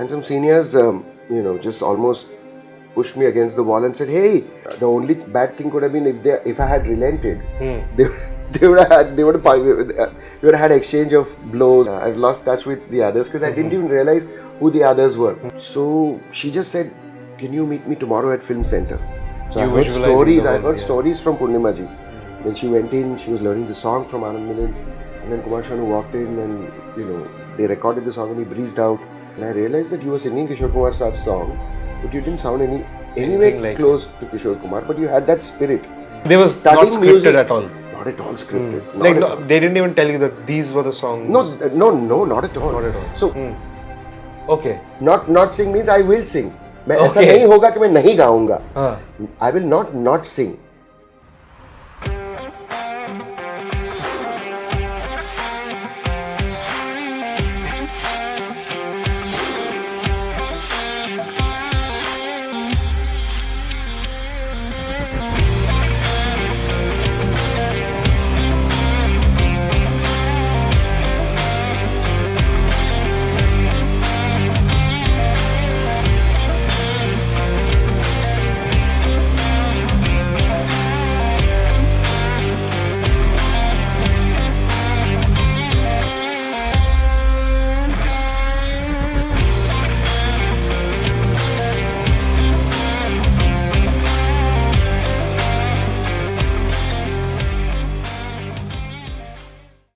And some seniors, just almost pushed me against the wall and said, "Hey, the only bad thing could have been if I had relented, they would have had exchange of blows. I've lost touch with the others because I didn't even realize who the others were. So she just said, "Can you meet me tomorrow at Film Center?" So I heard stories from Purnima ji. When she went in, she was learning the song from Anand Milind, and then Kumar Shanu walked in, and they recorded the song and he breezed out. And I realized that you were singing Kishore Kumar Saab's song, but you didn't sound anywhere close to Kishore Kumar, but you had that spirit. They was not scripted music, at all. Not at all scripted. They didn't even tell you that these were the songs. No, not at all. Not at all. So, okay. Not sing means I will sing. ऐसा नहीं होगा कि मैं नहीं गाऊंगा. I will not sing.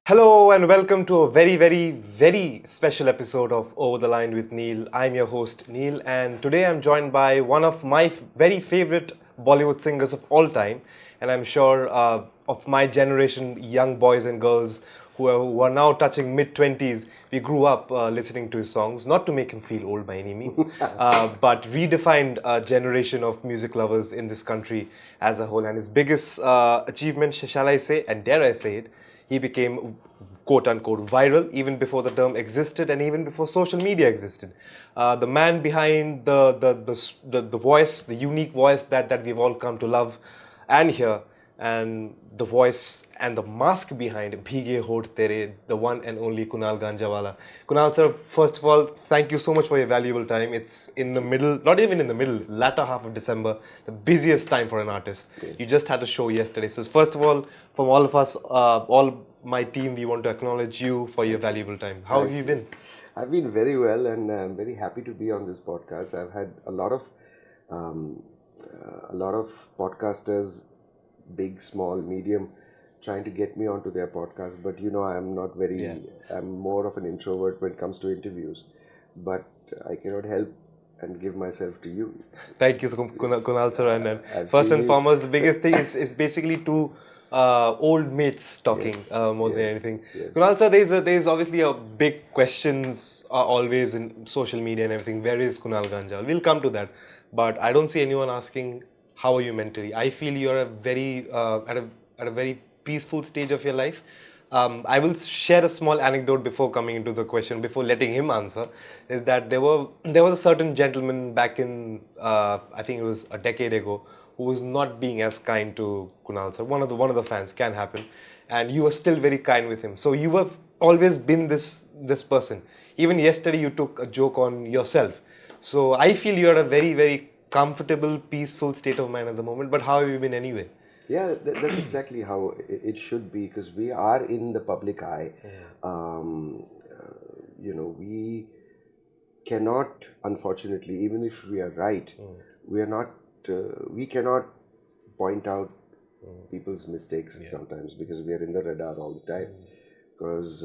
Hello and welcome to a very, very, very special episode of Over the Line with Neil. I'm your host Neil, and today I'm joined by one of my very favorite Bollywood singers of all time, and I'm sure of my generation, young boys and girls who are now touching mid-20s. We grew up listening to his songs, not to make him feel old by any means, but redefined a generation of music lovers in this country as a whole. And his biggest achievement, shall I say, and dare I say it, he became quote-unquote viral even before the term existed and even before social media existed. The man behind the voice, the unique voice that we've all come to love and hear, and the voice and the mask behind Bheege, Hont, the one and only Kunal Ganjawala. Kunal sir, first of all, thank you so much for your valuable time. It's in the middle, not even in the middle, latter half of December, the busiest time for an artist. Yes. You just had a show yesterday. So first of all, from all of us, all my team, we want to acknowledge you for your valuable time. How have you been? I've been very well, and I'm very happy to be on this podcast. I've had a lot of podcasters, big, small, medium, trying to get me onto their podcast, but I'm not I'm more of an introvert when it comes to interviews, but I cannot help and give myself to you. Thank you, Kunal sir. And first and foremost, the biggest thing is basically two old mates talking more than anything. Yes. Kunal sir, there's obviously a big questions always in social media and everything. Where is Kunal Ganjawala? We'll come to that, but I don't see anyone asking, how are you mentally? I feel you're a very at a very peaceful stage of your life. I will share a small anecdote before coming into the question, before letting him answer. Is that there was a certain gentleman back in I think it was a decade ago, who was not being as kind to Kunal sir. One of the fans, can happen, and you were still very kind with him. So you have always been this person. Even yesterday you took a joke on yourself. So I feel you're a very, very comfortable, peaceful state of mind at the moment. But how have you been anyway? Yeah, that's exactly how it should be, because we are in the public eye. We cannot, unfortunately, even if we are right, we cannot point out people's mistakes sometimes, because we are in the radar all the time. Because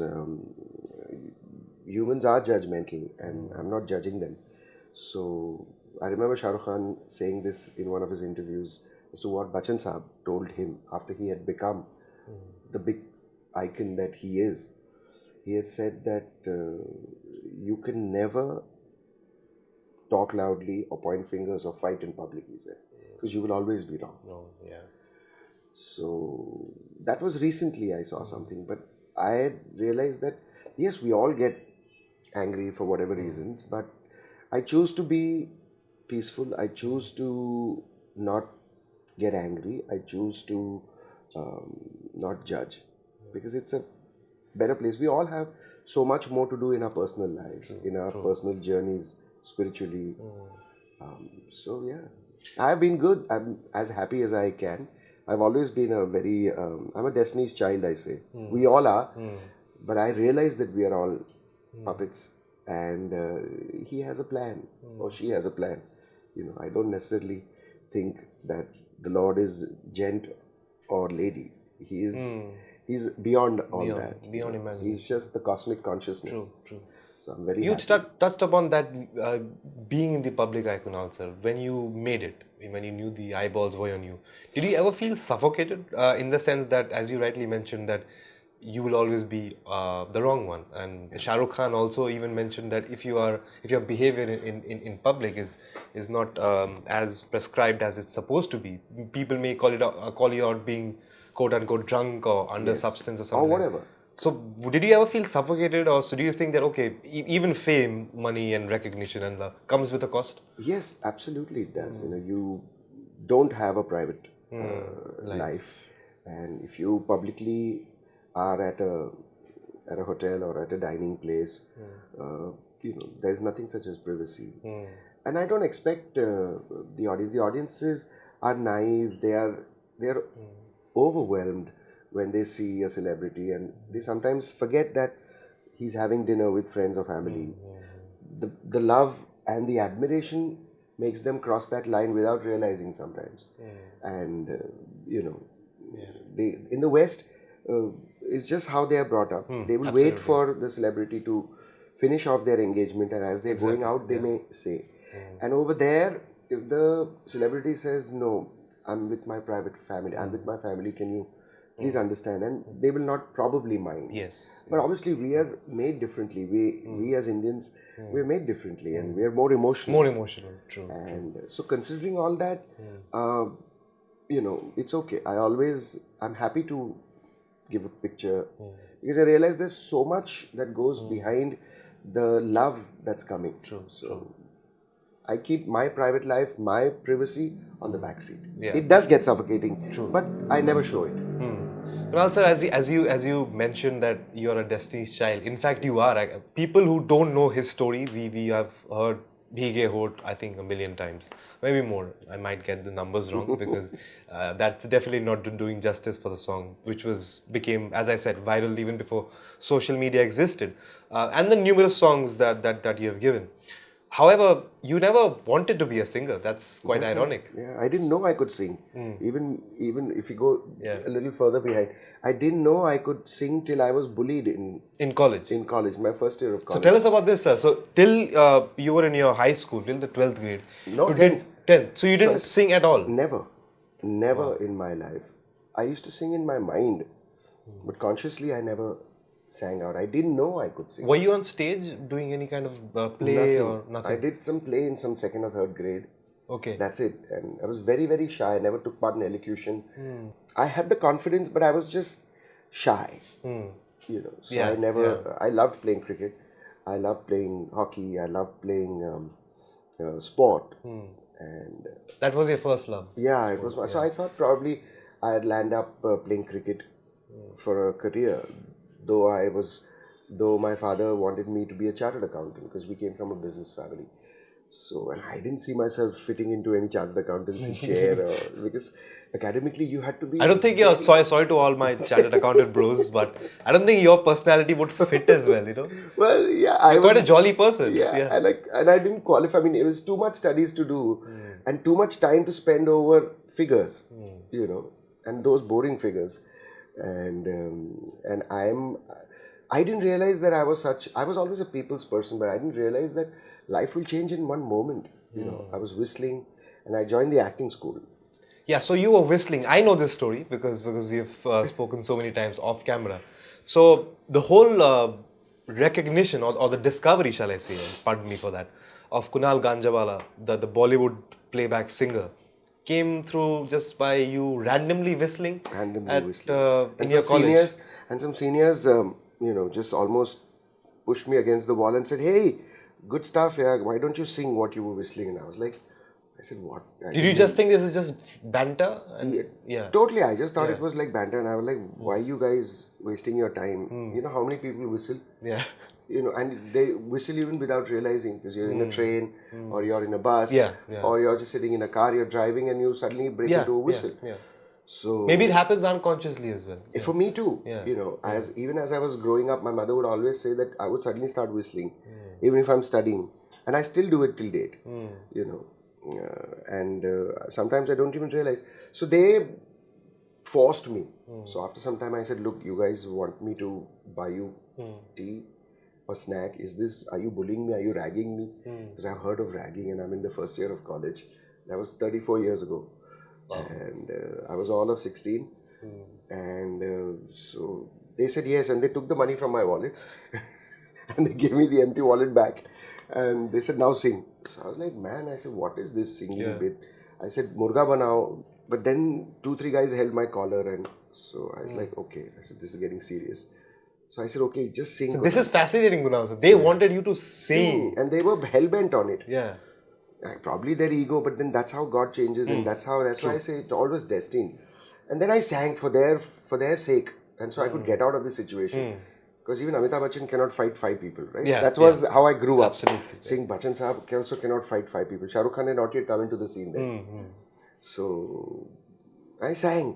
humans are judgmental, and I'm not judging them. So I remember Shah Rukh Khan saying this in one of his interviews as to what Bachchan Saab told him after he had become the big icon that he is. He had said that you can never talk loudly or point fingers or fight in public, he said, because you will always be wrong. So that was recently I saw something, but I had realized that yes, we all get angry for whatever reasons, but I choose to be peaceful. I choose to not get angry. I choose to not judge, because it's a better place. We all have so much more to do in our personal lives, in our personal journeys spiritually. So yeah, I've been good. I'm as happy as I can. I've always been a very, I'm a Destiny's child, I say. We all are, but I realize that we are all puppets, and he has a plan, or she has a plan. I don't necessarily think that the Lord is gent or lady. He's beyond all that. Beyond imagination. He's just the cosmic consciousness. True. So I'm very You happy. touched upon that being in the public eye, Kunal sir. When you made it, when you knew the eyeballs were on you, did you ever feel suffocated in the sense that, as you rightly mentioned, that you will always be the wrong one? And Shah Rukh Khan also even mentioned that if your behavior in public is not as prescribed as it's supposed to be, people may call you out being quote unquote drunk or under substance or something. Or whatever. So, did you ever feel suffocated, or so do you think that okay, even fame, money, and recognition and love comes with a cost? Yes, absolutely it does. You don't have a private life, and if you publicly are at a hotel or at a dining place, there's nothing such as privacy. And I don't expect the audience. The audiences are naive. They are overwhelmed when they see a celebrity, and they sometimes forget that he's having dinner with friends or family. The love and the admiration makes them cross that line without realizing sometimes. And they in the West, it's just how they are brought up. They will wait for the celebrity to finish off their engagement, and as they're going out, they may say. And over there, if the celebrity says, "No, I'm with my private family. I'm with my family. Can you please understand?" And they will not probably mind. But obviously, we are made differently. We as Indians, we're made differently, and we're more emotional. More emotional, true. And so, considering all that, it's okay. I'm happy to give a picture because I realize there's so much that goes behind the love that's coming. So, I keep my private life, my privacy on the back seat. It does get suffocating, but I never show it. Kunal sir, as you mentioned that you are a Destiny's child. In fact, you are. People who don't know his story, we have heard Bheege, Hont, I think 1,000,000 times, maybe more. I might get the numbers wrong because that's definitely not doing justice for the song, which became, as I said, viral even before social media existed, and the numerous songs that you have given. However, you never wanted to be a singer. That's quite ironic. Yeah, I didn't know I could sing. Even if you go a little further behind, I didn't know I could sing till I was bullied in college. In college, my first year of college. So tell us about this, sir. So till you were in your high school, till the 12th grade. No, 10th. 10th. So you didn't sing at all? Never in my life. I used to sing in my mind, but consciously I never sang out. I didn't know I could sing. Were you on stage doing any kind of play or nothing? I did some play in some 2nd or 3rd grade. Okay. That's it. And I was very, very shy. I never took part in elocution. I had the confidence, but I was just shy. So I loved playing cricket. I loved playing hockey. I loved playing sport. And that was your first love? Yeah, it was. So I thought probably I'd land up playing cricket for a career. Though my father wanted me to be a chartered accountant because we came from a business family. So, and I didn't see myself fitting into any chartered accountancy chair because academically you had to be... I don't think you're... Sorry to all my chartered accountant bros, but I don't think your personality would fit as well, Well, yeah, I was... quite a jolly person. Yeah. And I didn't qualify. I mean, it was too much studies to do and too much time to spend over figures, and those boring figures. And I didn't realize that I was always a people's person, but I didn't realize that life will change in one moment. I was whistling and I joined the acting school. Yeah, so you were whistling. I know this story because we have spoken so many times off camera. So the whole recognition or the discovery, shall I say, pardon me for that, of Kunal Ganjawala, the Bollywood playback singer, came through just by you randomly whistling in your college. Some seniors, just almost pushed me against the wall and said, "Hey, good stuff, yeah. Why don't you sing what you were whistling?" And I said, "What?" Did you just think this is just banter? Totally. I just thought it was like banter, and I was like, "Why are you guys wasting your time? You know how many people whistle?" Yeah. and they whistle even without realizing, because you're in a train or you're in a bus Yeah. or you're just sitting in a car, you're driving, and you suddenly break into a whistle. Yeah. So Maybe it happens unconsciously as well. for me too, Yeah. even as I was growing up, my mother would always say that I would suddenly start whistling, even if I'm studying, and I still do it till date. And sometimes I don't even realize. So they forced me. So after some time, I said, "Look, you guys want me to buy you tea or snack? Are you bullying me? Are you ragging me? Because I've heard of ragging, and I'm in the first year of college. That was 34 years ago." Wow. And I was all of 16. And so they said yes, and they took the money from my wallet and they gave me the empty wallet back. And they said, "Now sing." So I was like, man, I said, what is this singing bit? I said, "Murga banao." But then 2-3 guys held my collar, and so I was like, okay. I said, this is getting serious. So I said, okay, just sing. So this is fascinating, Kunal. So they wanted you to sing. And they were hell-bent on it. Yeah. Probably their ego, but then that's how God changes, and that's why I say it's always destined. And then I sang for their sake, and so I could get out of this situation. Because even Amitabh Bachchan cannot fight 5 people, right? Yeah, that was how I grew up. Absolutely. Saying Bachchan Sahab also cannot fight 5 people. Shah Rukh Khan had not yet come into the scene then. So I sang,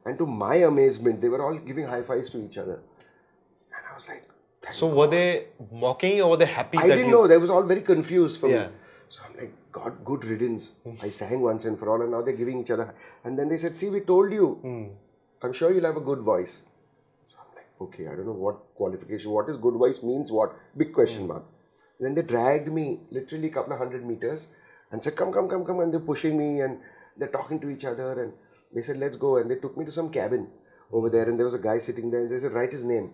and to my amazement, they were all giving high fives to each other, and I was like, so were they mocking you, or were they happy? I didn't know. They was all very confused for me. Yeah. So I'm like, God, good riddance. I sang once and for all, and now they're giving each other. And then they said, "See, we told you. I'm sure you'll have a good voice." So I'm like, okay, I don't know what qualification, what is good voice means, what? Big question mark. And then they dragged me literally a couple of 100 meters and said, come. And they're pushing me, and they're talking to each other, and they said, "Let's go." And they took me to some cabin over there, and there was a guy sitting there, and they said, "Write his name.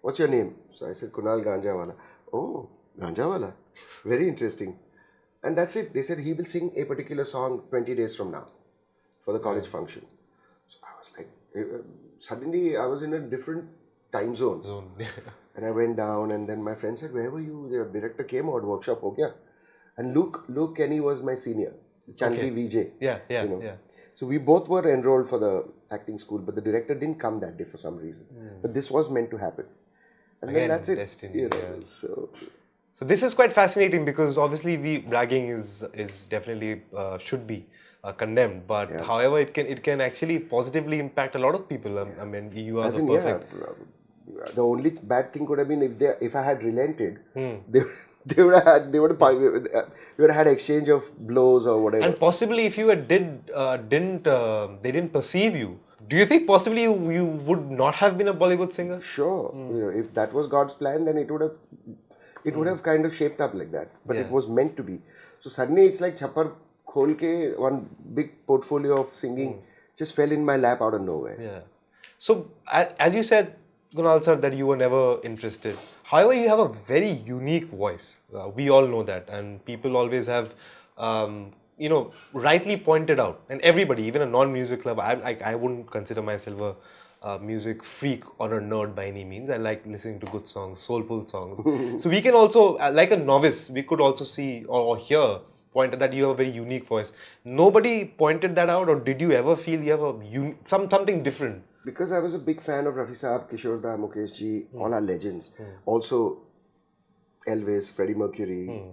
What's your name?" So I said, "Kunal Ganjawala." "Oh, Ganjawala. Very interesting." And that's it. They said he will sing a particular song 20 days from now for the college function. So I was like, suddenly I was in a different time zone. And I went down, and then my friend said, "Where were you?" The director came out, workshop ho gaya. And Luke Kenny was my senior. Chanti Bheege. Yeah. So we both were enrolled for the acting school, but the director didn't come that day for some reason. But this was meant to happen. And Again, then that's it. destiny, So So this is quite fascinating, because obviously bragging is definitely should be condemned, but however it can actually positively impact a lot of people. I mean, you are the perfect. The only bad thing could have been if I had relented, they would have we would have had exchange of blows or whatever. And possibly if you they didn't perceive you, do you think possibly you would not have been a Bollywood singer? Sure, if that was God's plan, then it would have kind of shaped up like that. But it was meant to be. So suddenly it's like Chappar khol ke, one big portfolio of singing just fell in my lap out of nowhere. Yeah. So as you said, Kunal sir, that you were never interested. However, you have a very unique voice. We all know that, and people always have, rightly pointed out. And everybody, even a non-music lover, I wouldn't consider myself a music freak or a nerd by any means. I like listening to good songs, soulful songs. So we can also, like a novice, we could also see or hear pointed that you have a very unique voice. Nobody pointed that out, or did you ever feel you have something different? Because I was a big fan of Rafi Saab, Kishore Da, Mukesh Ji, all our legends. Also, Elvis, Freddie Mercury,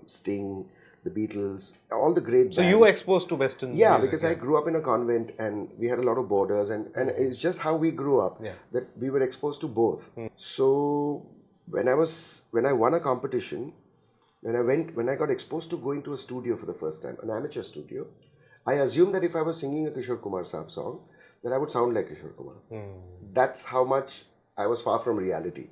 Sting, the Beatles, all the great bands. So you were exposed to Western music? Because I grew up in a convent, and we had a lot of borders, and it's just how we grew up that we were exposed to both. So when I won a competition, when I got exposed to going to a studio for the first time, an amateur studio, I assumed that if I was singing a Kishore Kumar Saab song, then I would sound like Kishore Kumar. That's how much I was far from reality.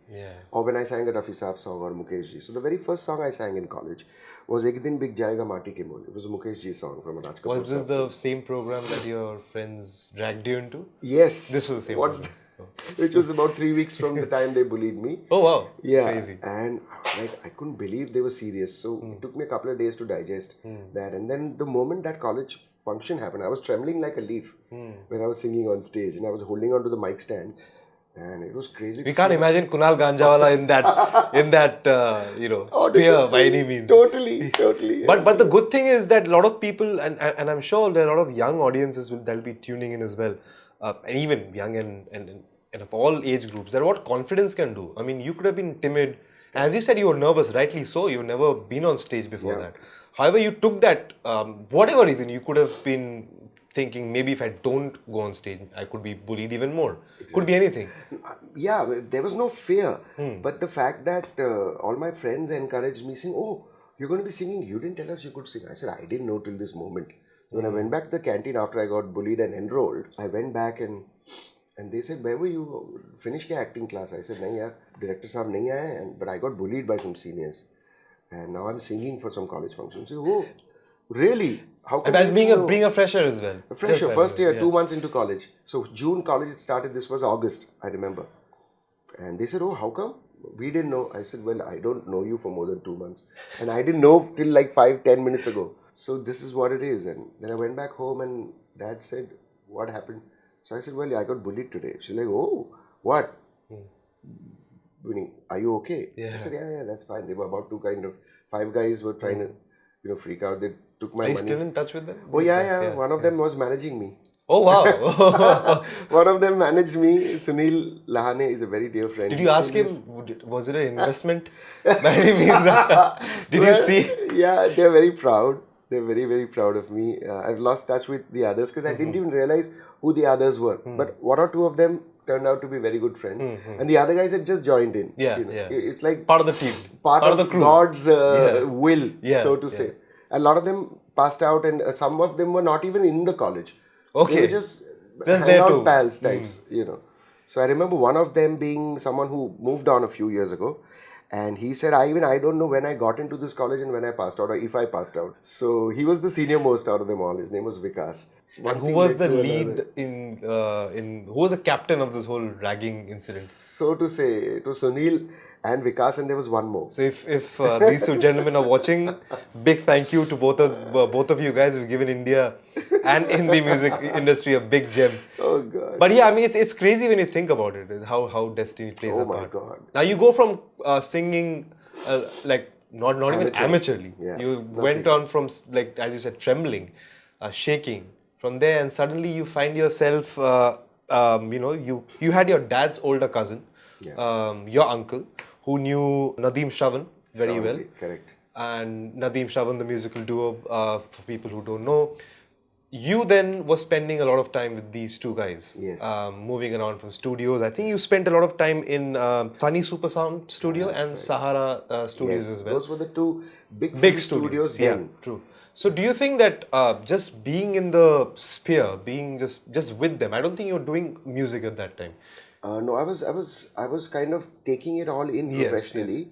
Or when I sang a Rafi Saab song or Mukesh Ji. So the very first song I sang in college was Ek Din Bik Jayega Mati Ke Mole. It was a Mukesh Ji song from a Raj Kapoor. Was this the same program that your friends dragged you into? Yes. This was the same program. Which was about 3 weeks from the time they bullied me. Oh wow. Yeah. Crazy. And I couldn't believe they were serious. So it took me a couple of days to digest that. And then the moment that college function happened, I was trembling like a leaf when I was singing on stage, and I was holding onto the mic stand, and it was crazy. We can't imagine Kunal Ganjawala in that sphere by any means. Totally. But the good thing is that a lot of people, and I'm sure there are a lot of young audiences that'll be tuning in as well, and even young and of all age groups, that what confidence can do. I mean, you could have been timid As you said, you were nervous, rightly so. You've never been on stage before Yeah. that. However, you took that, whatever reason, you could have been thinking maybe if I don't go on stage, I could be bullied even more. Could be anything. Yeah, there was no fear. Hmm. But the fact that all my friends encouraged me saying, oh, you're going to be singing. You didn't tell us you could sing. I said, I didn't know till this moment. When I went back to the canteen after I got bullied and enrolled, I went back and they said, where were you? Finish your acting class. I said, nahi yaar, director saab nahi aaye. But I got bullied by some seniors. And now I'm singing for some college function. So, oh, really? How come And you being didn't know? being a fresher as well. A fresher, Just by first the way, year, yeah. 2 months into college. So June college it started, this was August, I remember. And they said, oh, how come? We didn't know. I said, well, I don't know you for more than 2 months. And I didn't know till like 5-10 minutes ago. So this is what it is. And then I went back home and dad said, what happened? So I said, well, I got bullied today. She's like, oh, what? Meaning, are you okay? Yeah. I said, yeah, that's fine. They were about to kind of, 5 guys were trying to, freak out. They took my Are you money. still in touch with them? Oh, yeah. One of them was managing me. Oh, wow. One of them managed me. Sunil Lahane is a very dear friend. Did He you ask still him, is. was it an investment? By any means? Did you see? Yeah, they're very proud. They're very, very proud of me. I've lost touch with the others because I didn't even realize who the others were. But one or two of them turned out to be very good friends. And the other guys had just joined in. Yeah, you know. yeah. It's like Part of the team. part of the crew. God's will, Yeah, so to say. A lot of them passed out and some of them were not even in the college. Okay. They were just there hangout too. pals types, So I remember one of them being someone who moved on a few years ago. And he said, I don't know when I got into this college and when I passed out or if I passed out. So he was the senior most out of them all. His name was Vikas. And who was the lead who was the captain of this whole ragging incident? So to say, it was Sunil and Vikas, and there was one more. So if these two gentlemen are watching, big thank you to both of you guys who've given India and in the music industry a big gem. Oh God. But yeah, I mean it's crazy when you think about it, how destiny plays a Oh my part. God. Now you go from singing like not even amateurly. Yeah, You nothing. went on from like as you said trembling, shaking. From there and suddenly you find yourself you had your dad's older cousin, your uncle, who knew Nadeem Shravan very well. Correct. And Nadeem Shravan, the musical duo, for people who don't know. You then were spending a lot of time with these two guys. Yes. Moving around from studios. I think you spent a lot of time in Sunny Super Sound Studio and right. Sahara Studios Yes, as well. those were the two big Big studios yeah, then. true. So do you think that just being in the sphere, being just with them, I don't think you're doing music at that time. No, I was kind of taking it all in Yes, professionally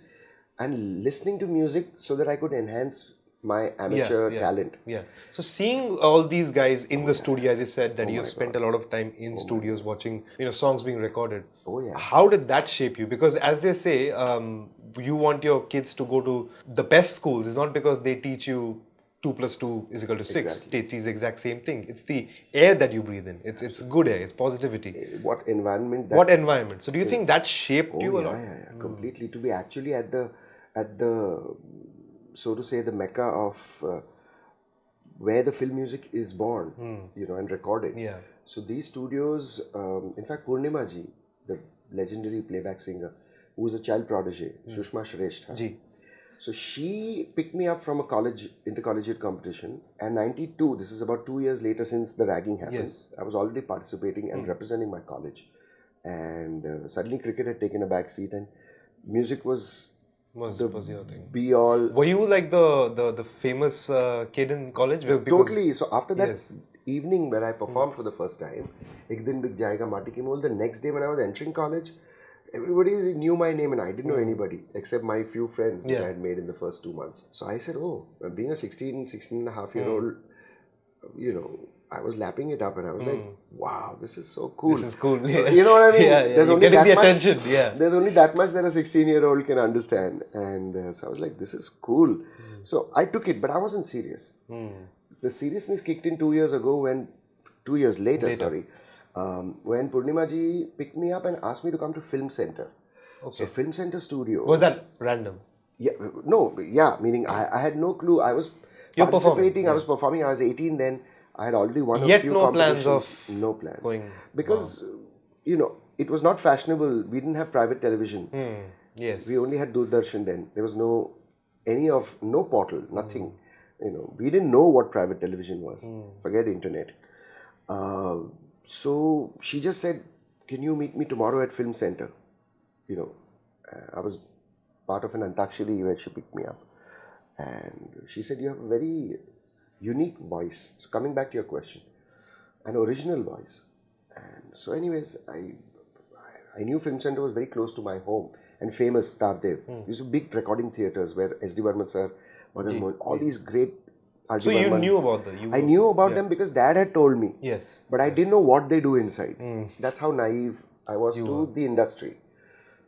and listening to music so that I could enhance my amateur talent. Yeah. So seeing all these guys in the studio, as you said, that you've spent a lot of time in studios watching, songs being recorded. Oh yeah. How did that shape you? Because as they say, you want your kids to go to the best schools. It's not because they teach you 2 + 2 = 6. Exactly. They teach the exact same thing. It's the air that you breathe in. It's good air. It's positivity. What environment? What environment? So do you think that shaped you a lot? Yeah, completely. To be actually at the so to say the mecca of where the film music is born, and recorded. Yeah. So these studios, in fact, Purnima ji, the legendary playback singer, who was a child prodigy, Shushma Shrestha. Ji. So she picked me up from a intercollegiate competition, and 92, this is about 2 years later since the ragging happened. Yes. I was already participating and representing my college. And suddenly cricket had taken a back seat and music was Was your thing. be all. Were you like the famous kid in college? Because, Totally. So after that Yes. evening when I performed for the first time, Ek Din Bik Jayega Mati Ki Mool, the next day when I was entering college, everybody knew my name and I didn't know anybody except my few friends which I had made in the first 2 months. So I said, being a 16 and a half year old, I was lapping it up and I was like, wow, this is so cool. This is cool. So, you know what I mean? Yeah. There's You're only getting that the much, attention. Yeah. There's only that much that a 16-year-old can understand. And so I was like, this is cool. So I took it, but I wasn't serious. The seriousness kicked in 2 years ago when 2 years later, when Purnima ji picked me up and asked me to come to Film Center. Okay. So Film Center Studios. Was that random? Yeah, meaning I had no clue. I was You're participating, performing, I was performing, I was 18 then. I had already won a Yet few no plans competitions. of No plans. going. Because, it was not fashionable. We didn't have private television. Yes. We only had Doordarshan then. There was no portal, nothing. We didn't know what private television was. Forget internet. Uh, so she just said, "Can you meet me tomorrow at Film Center?" I was part of an Antakshari where she picked me up, and she said, "You have a very unique voice." So coming back to your question, an original voice. And so, anyways, I knew Film Center was very close to my home and famous Tardev. These were big recording theaters where S.D. Varman sir, Madan Mohan, all these great R.D. So you Varman. knew about I knew about them because Dad had told me. Yes. But I didn't know what they do inside. That's how naive I was to the industry.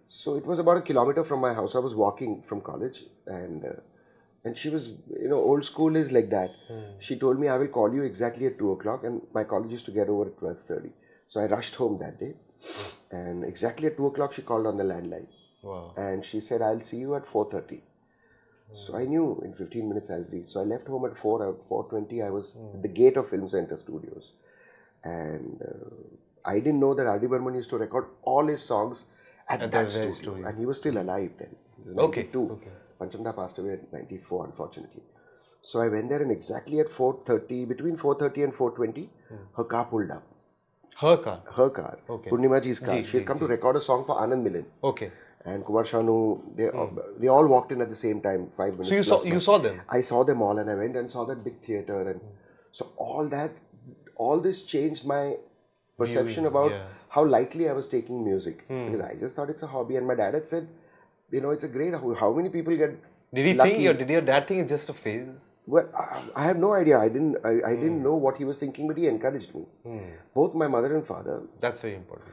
So it was about a kilometer from my house. I was walking from college, and she was, old school is like that. She told me, "I will call you exactly at 2 o'clock," and my college used to get over at 12:30. So I rushed home that day, and exactly at 2 o'clock she called on the landline. Wow. And she said, "I'll see you at 4:30. So I knew in 15 minutes I'll reach. So I left home at 4:20. I was at the gate of Film Center Studios. And I didn't know that R.D. Burman used to record all his songs at that studio. And he was still alive then. He was 92. Okay. Panchamda passed away at 94, unfortunately. So I went there, and exactly at 4:30, between 4:30 and 4:20, her car pulled up. Her car? Her car. Okay. Purnimaji's car. She had come to record a song for Anand Milan. Okay. And Kumar Shanu, they all walked in at the same time, 5 minutes. So you saw them? I saw them all, and I went and saw that big theater, and so all this changed my perception about how lightly I was taking music, because I just thought it's a hobby, and my dad had said, it's a great. How many people get? Did he lucky? Did your dad think it's just a phase? Well, I have no idea. I didn't know what he was thinking, but he encouraged me. Both my mother and father. That's very important.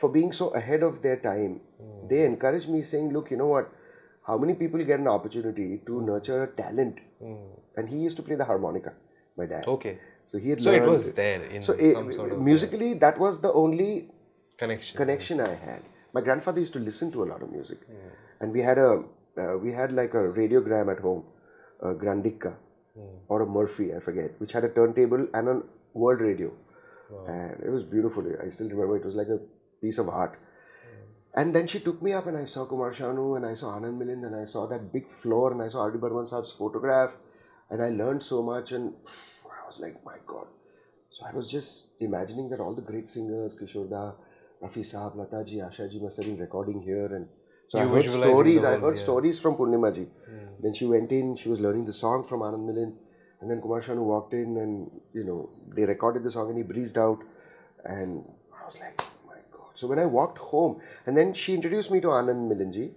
For being so ahead of their time, they encouraged me, saying, "Look, you know what? How many people get an opportunity to nurture talent?" And he used to play the harmonica, my dad. Okay. So he had So learned. it was there in some sort of musically, that was the only connection I had. My grandfather used to listen to a lot of music, and we had like a radiogram at home, a Grandicka or a Murphy, I forget, which had a turntable and a world radio. Wow. And it was beautiful. I still remember, it was like a piece of art. And then she took me up, and I saw Kumar Shanu, and I saw Anand Milan, and I saw that big floor, and I saw R.D. Burman Saab's photograph, and I learned so much, and I was like, my God. So I was just imagining that all the great singers, Kishore Da, Rafi Saab, Lata ji, Asha ji must have been recording here, and so I heard stories from Purnima ji. Then she went in, she was learning the song from Anand Milan, and then Kumar Shanu walked in, and they recorded the song, and he breezed out, and I was like, my God. So when I walked home, and then she introduced me to Anand Milan ji,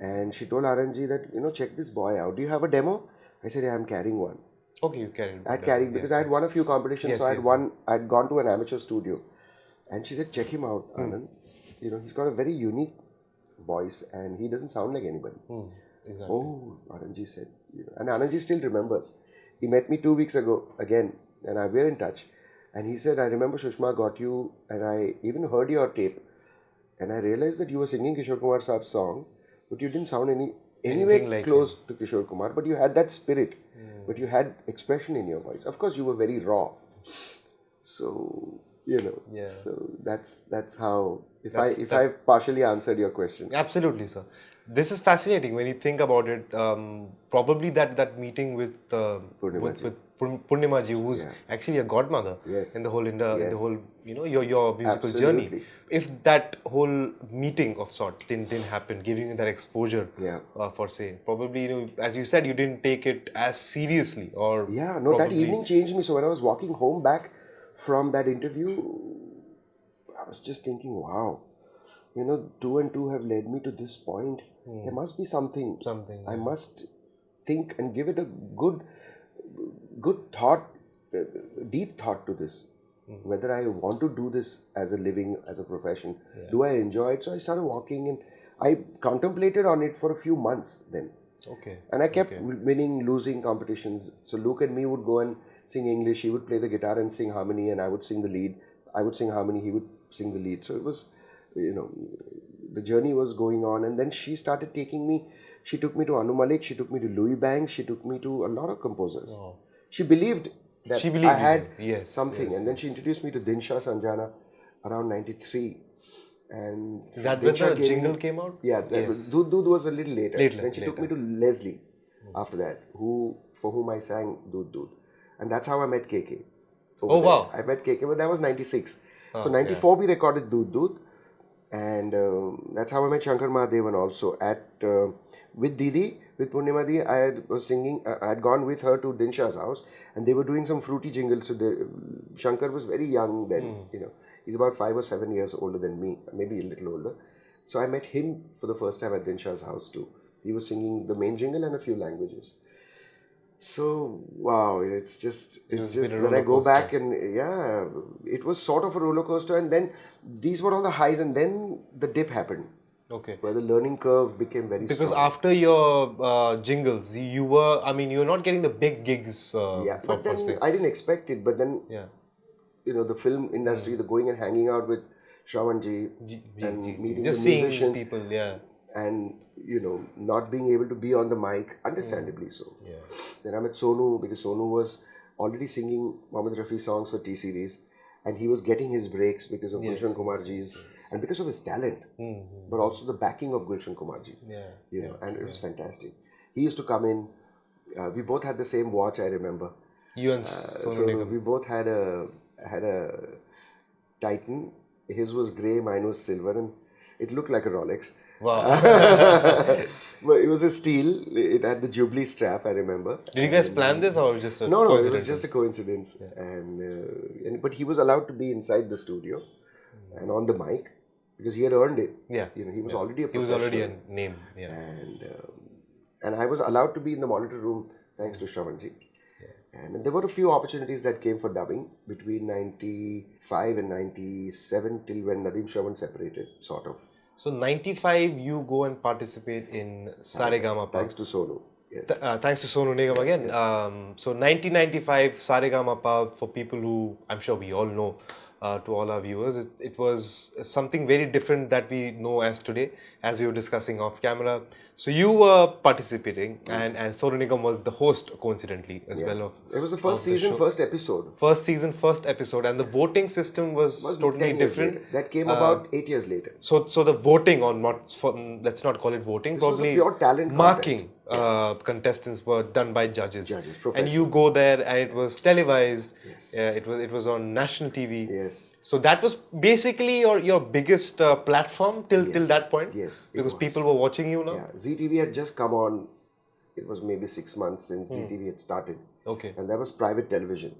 and she told Anand ji that, check this boy out. Do you have a demo? I said, yeah, I'm carrying one. Okay, you carried. I carried because I had won a few competitions, so I'd gone to an amateur studio, and she said, check him out, Anand. He's got a very unique voice, and he doesn't sound like anybody. Exactly. Oh, Anandji said, and Anandji still remembers. He met me 2 weeks ago again, and we're in touch. And he said, I remember Shushma got you, and I even heard your tape, and I realized that you were singing Kishore Kumar Saab's song, but you didn't sound anywhere like close to Kishore Kumar, but you had that spirit, but you had expression in your voice. Of course, you were very raw. So, so that's how, if I've partially answered your question. Absolutely, sir. This is fascinating when you think about it. Probably that meeting with Purnima ji, who's actually a godmother in the whole your musical journey. If that whole meeting of sort didn't happen, giving you that exposure for say, probably as you said, you didn't take it as seriously or that evening changed me. So when I was walking home back from that interview, I was just thinking, wow, 2 and 2 have led me to this point. There must be something. I must think and give it a good thought, deep thought to this. Whether I want to do this as a living, as a profession. Do I enjoy it? So I started walking, and I contemplated on it for a few months then. Okay. And I kept winning, losing competitions. So Luke and me would go and sing English. He would play the guitar and sing harmony, and I would sing the lead. I would sing harmony, he would sing the lead. So it was, the journey was going on. And then she started taking me, she took me to Anu Malik, she took me to Louis Banks, she took me to a lot of composers. Oh. She believed that I had something. And then she introduced me to Dinshaw Sanjana around 93. And Is that when Dinsha the gave jingle me, came out? Yeah, that was, Doodh Doodh was a little later. Then she took me to Leslie after that, for whom I sang Doodh Doodh. And that's how I met KK. Oh, wow. I met KK, but that was 96. Oh, So 94 we recorded Doodh Doodh. And that's how I met Shankar Mahadevan also with Didi, with Purnima Di. Was singing. I had gone with her to Dinsha's house, and they were doing some fruity jingles. So Shankar was very young then. He's about 5 or 7 years older than me, maybe a little older. So I met him for the first time at Dinsha's house too. He was singing the main jingle and a few languages. So wow, it's just when I go back and it was sort of a roller coaster, and then these were all the highs, and then the dip happened. Okay. Where the learning curve became very because strong. after your jingles, you're not getting the big gigs. But then I didn't expect it. But then the film industry, the going and hanging out with Shravanji and meeting just the seeing musicians, people, and not being able to be on the mic, understandably so. Then I met Sonu, because Sonu was already singing Mohammed Rafi songs for T-Series, and he was getting his breaks because of Gulshan Kumarji's and because of his talent, but also the backing of Gulshan Kumarji. And it was fantastic. He used to come in. We both had the same watch, I remember. You and Sonu So Nigam. we both had a Titan. His was grey, mine was silver, and it looked like a Rolex. Wow. But it was a steel. It had the Jubilee strap, I remember. Did you guys plan this or just a No, coincidence? it was just a coincidence. But he was allowed to be inside the studio and on the mic because he had earned it. He was already a professional. He was already a name. And I was allowed to be in the monitor room thanks to Shravanji. And there were a few opportunities that came for dubbing between 95 and 97 till when Nadeem Shravan separated, sort of. So 95, you go and participate in Saregama. Thanks to Sonu. Yes. Thanks to Sonu Nigam again. So 1995 Saregama, for people who I'm sure we all know, to all our viewers, it was something very different that we know as today, as we were discussing off camera. So you were participating, and Sonu Nigam was the host, coincidentally, as well. It was the first season, first episode. First season, first episode, and the voting system was totally different. Later. That came about 8 years later. So the voting on let's not call it voting, probably was a pure talent marking contestants were done by judges, and you go there, and it was televised. It was on national TV. So that was basically your biggest platform till that point. Because people were watching you now. ZTV had just come on. It was maybe 6 months since ZTV had started. Okay. And that was private television.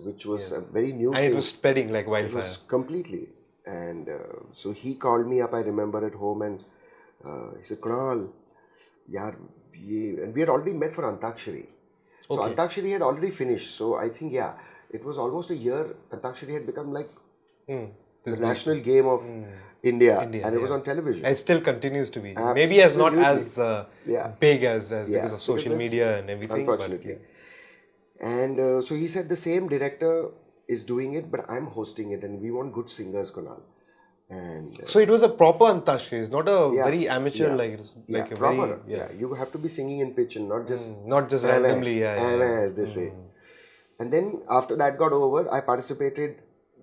Which was a very new thing. And it was spreading like wildfire. It was completely. And so he called me up, I remember, at home, and he said, Kunal, and we had already met for Antakshari. So Antakshari had already finished. So I think, it was almost a year. Antakshari had become like the national game of India, and it was on television. And still continues to be. Absolutely. Maybe as not as big as because of social media and everything. Unfortunately. And so he said the same director is doing it, but I'm hosting it, and we want good singers, Kunal. And so it was a proper Antakshari. It's not a very amateur like a proper. You have to be singing in pitch and not just randomly. As they say. And then after that got over, I participated.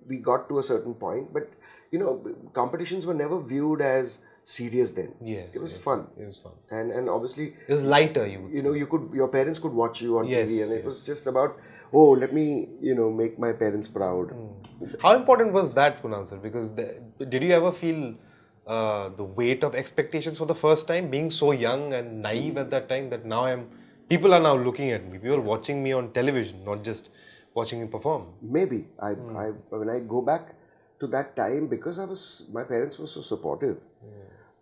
We got to a certain point, but competitions were never viewed as serious then. It was fun. It was fun. And obviously it was lighter. You would say. Your parents could watch you on TV, and it was just about let me make my parents proud. How important was that, Kunal sir? Because did you ever feel the weight of expectations for the first time, being so young and naive at that time, that now people are now looking at me, people are watching me on television, not just watching me perform? Maybe when I go back to that time, because my parents were so supportive,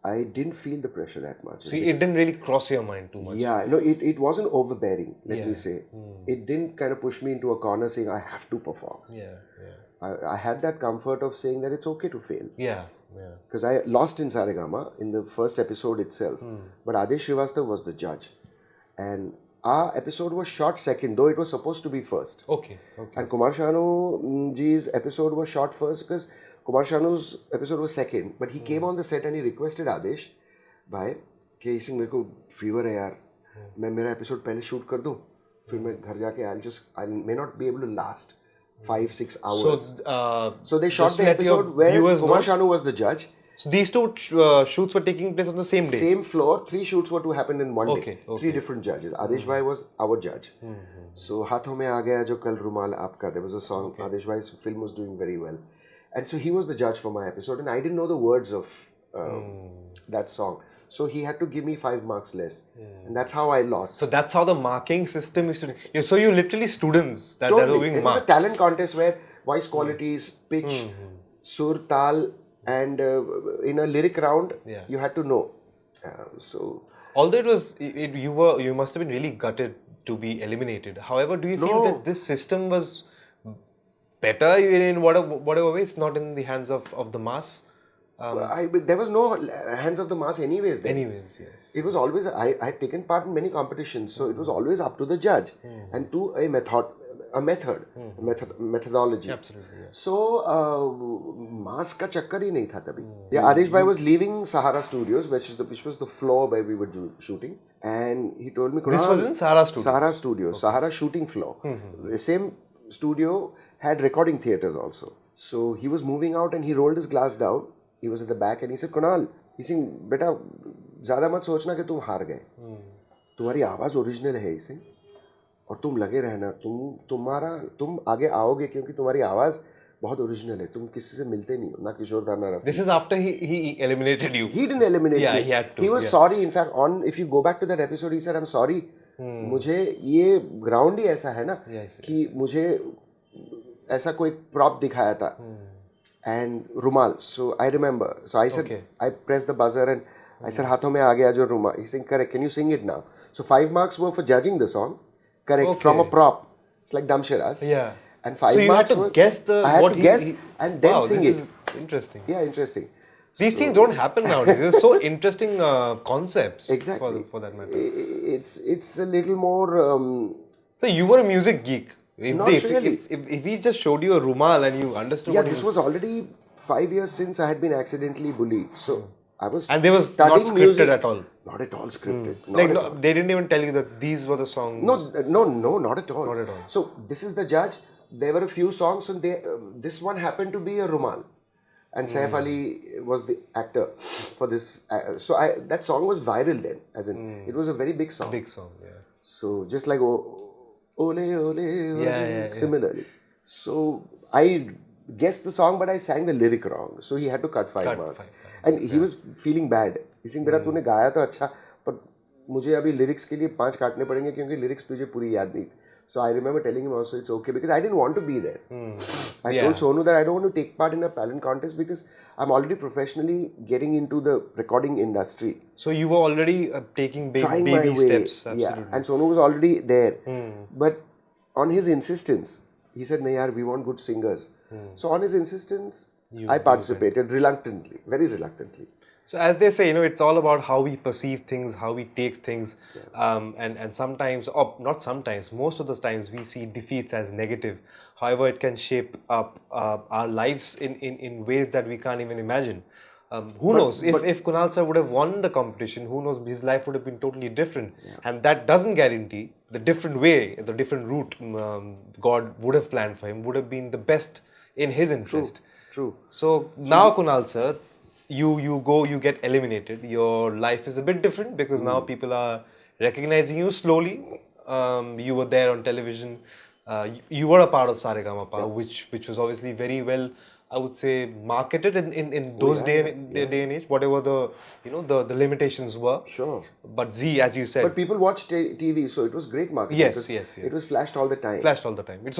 I didn't feel the pressure that much. So it didn't really cross your mind too much. It wasn't overbearing, let me say. It didn't kind of push me into a corner saying I have to perform. I had that comfort of saying that it's okay to fail. Because I lost in Saregama in the first episode itself, but Adesh Srivastav was the judge, and our episode was shot second, though it was supposed to be first. And Kumar Sanu ji's episode was shot first because Kumar Shanu's episode was second. But he came on the set and he requested Adesh, bhai, कि इसी मेरे को fever है यार, मैं मेरा episode पहले shoot कर दूँ, फिर मैं घर जाके I may not be able to last 5-6 hours. So they shot the episode where Kumar Shanu was the judge, So these two shoots were taking place on the same day. Same floor, 3 shoots were to happen in one day. Okay. 3 different judges. Adesh Bhai was our judge. So Haathon mein aa gaya jo kal rumal aapka. There was a song. Adesh Bhai's film was doing very well, and so he was the judge for my episode, and I didn't know the words of that song. So he had to give me 5 marks less, and that's how I lost. So that's how the marking system is. So you literally students that Totally. are being It was marked. a talent contest where voice qualities, pitch, sur, tal, and in a lyric round, you had to know. So Although you must have been really gutted to be eliminated. However, do you feel that this system was better in whatever way? It's not in the hands of the mass. there was no hands of the mass anyways then. Anyways, yes. It was always, I had taken part in many competitions, so it was always up to the judge and to a methodology. Absolutely. Yeah. So, mass ka chakkar hi nahi tha tabhi. Yeah, Adesh Bhai was leaving Sahara Studios, which was the floor where we were shooting, and he told me, This was in Sahara Studios? Sahara Studios, Sahara shooting floor. The same studio had recording theatres also. So, he was moving out and he rolled his glass down. He was at the back and he said, Kunal, he said, beta, ज़्यादा मत सोचना कि तुम हार गए. तुम्हारी आवाज़ original है इसे, और तुम लगे रहना. तुम आगे आओगे क्योंकि तुम्हारी आवाज़ बहुत ओरिजिनल है. तुम किसी से मिलते नहीं हो, ना किशोर दा ना Rafi. This is after he eliminated you. He didn't eliminate me. He had to. He was sorry. In fact, if you go back to that episode, he said, I'm sorry. मुझे ये ग्राउंड ही ऐसा है ना कि मुझे ऐसा कोई प्रॉप दिखाया था. And rumal. So I remember. So I said, I pressed the buzzer and I said, "Haathon mein aa gaya jo rumal." He said, "Correct. Can you sing it now?" So 5 marks were for judging the song. Correct. From a prop. It's like Damshiraz. Yeah. And 5 so you marks had to guess the. I had to guess and then sing it. Is interesting. Yeah, interesting. These things don't happen nowadays. They're so interesting concepts. Exactly. For that matter. It's a little more. So you were a music geek. Not really. If we just showed you a rumal and you understood. Yeah, this was already 5 years since I had been accidentally bullied. So I was and they was not studying scripted music. at all. Not at all scripted. Like no, they didn't even tell you that these were the songs. No, not at all. Not at all. So this is the judge. There were a few songs, and this one happened to be a rumal, and Saif Ali was the actor for this. So that song was viral then, as in it was a very big song. Big song, yeah. So just like Ole Ole, yeah. Similarly, so I guessed the song, but I sang the lyric wrong. So he had to cut 5 marks. And he was feeling bad. He said, बेटा तूने गाया तो अच्छा, पर मुझे अभी lyrics के लिए 5 काटने पड़ेंगे क्योंकि lyrics तुझे पूरी याद नहीं. So I remember telling him also it's okay because I didn't want to be there. I told Sonu that I don't want to take part in a talent contest because I'm already professionally getting into the recording industry. So you were already taking baby steps. Absolutely. Yeah, and Sonu was already there. But on his insistence, he said, "No, yaar, we want good singers." So on his insistence, I participated reluctantly, very reluctantly. So as they say, it's all about how we perceive things, how we take things, and sometimes, or not sometimes, most of the times we see defeats as negative. However, it can shape up our lives in ways that we can't even imagine. Who knows? If Kunal sir would have won the competition, who knows? His life would have been totally different. And that doesn't guarantee the different way, the different route God would have planned for him would have been the best in his interest. True. So now, Kunal sir, you get eliminated. Your life is a bit different because now people are recognizing you slowly. You were there on television. You were a part of Saregama, which was obviously very well, I would say, marketed in those day and age, whatever the limitations were. Sure. But Z, as you said. But people watched TV, so it was great marketing. Yes. It was flashed all the time.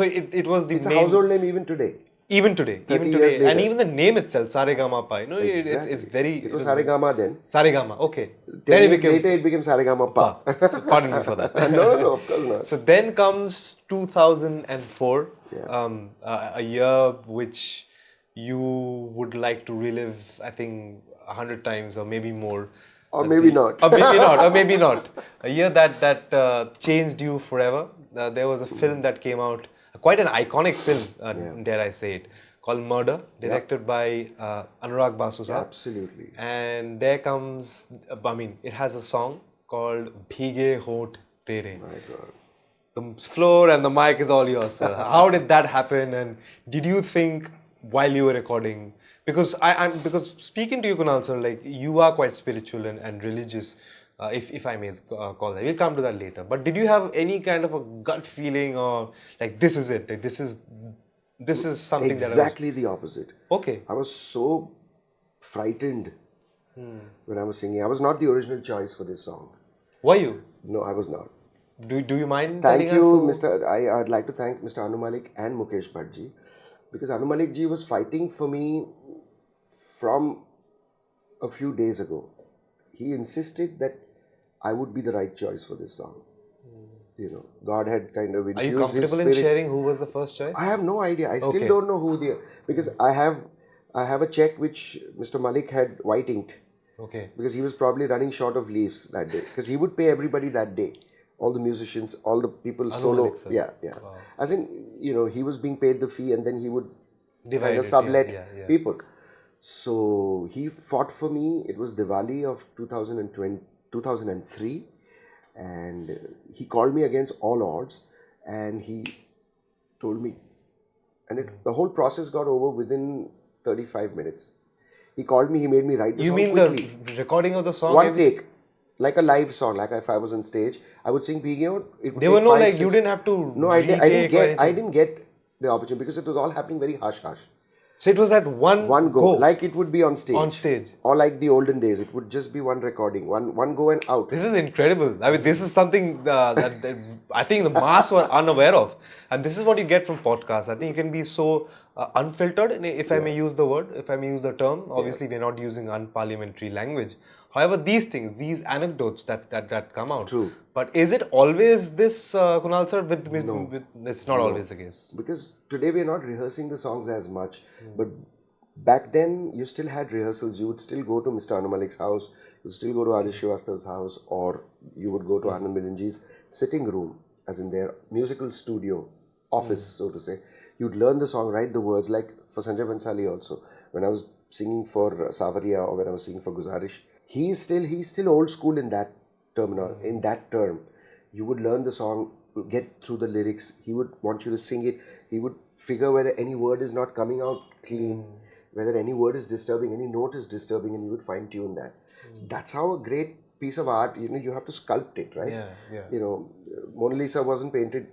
So it was the It's main, a household name even today. Even today, and even the name itself, Saregama, Exactly. it's very. It was Saregama then. Saregama, okay. 10 years later, it became Saregama Pa. So pardon me for that. No, of course not. So then comes 2004, a year which you would like to relive, I think, 100 times or maybe more. Or maybe not. Or maybe not. A year that changed you forever. There was a film that came out, quite an iconic film, dare I say it, called Murder, directed by Anurag Basu sir. Absolutely. And there comes, it has a song called Bheege, Hont, Tere. My God. The floor and the mic is all yours, sir. How did that happen? And did you think while you were recording? Because speaking to you, Kunal sir, like you are quite spiritual and religious, if I may call that. We'll come to that later. But did you have any kind of a gut feeling, or like this is it, like this is something Exactly the opposite. Okay. I was so frightened when I was singing. I was not the original choice for this song. Were you? No, I was not. Do you mind Thank telling you, us? Mr. I'd like to thank Mr. Anu Malik and Mukesh Bhatt, because Anu Malik ji was fighting for me from a few days ago. He insisted that I would be the right choice for this song. You know, God had kind of infused Are you His comfortable spirit. in sharing who was the first choice? I have no idea. I still don't know who because I have a check which Mr. Malik had white inked. Okay. Because he was probably running short of leaves that day. Because he would pay everybody that day. All the musicians, all the people solo. Malik, sir. Yeah. Wow. As in, he was being paid the fee and then he would Divide kind of it, sublet yeah. people. So he fought for me. It was Diwali of 2003. And he called me against all odds. And he told me. And the whole process got over within 35 minutes. He called me, he made me write the song quickly. You mean the recording of the song? One take. Like a live song, like if I was on stage, I would sing Bheege. There were no you didn't have to. No, I didn't get the opportunity because it was all happening very hush hush. So it was at one go, like it would be on stage. On stage. Or like the olden days, it would just be one recording, one go and out. This is incredible. I mean, this is something that I think the mass were unaware of. And this is what you get from podcasts. I think you can be so unfiltered, if I may use the word, if I may use the term. Obviously, we're not using unparliamentary language. However, these things, these anecdotes that come out. True. But is it always this, Kunal sir? With it's not always the case. Because today we're not rehearsing the songs as much. But back then, you still had rehearsals. You would still go to Mr. Anu Malik's house. You would still go to Adesh Srivastav's house. Or you would go to Anand Milanji's sitting room, as in their musical studio, office, so to say. You'd learn the song, write the words, like for Sanjay Bansali also. When I was singing for Savaria or when I was singing for Guzarish, he's still old school in that terminology, in that term. You would learn the song, get through the lyrics. He would want you to sing it. He would figure whether any word is not coming out clean, whether any word is disturbing, any note is disturbing, and he would fine tune that. So that's how a great piece of art, you have to sculpt it, right? Yeah. Mona Lisa wasn't painted.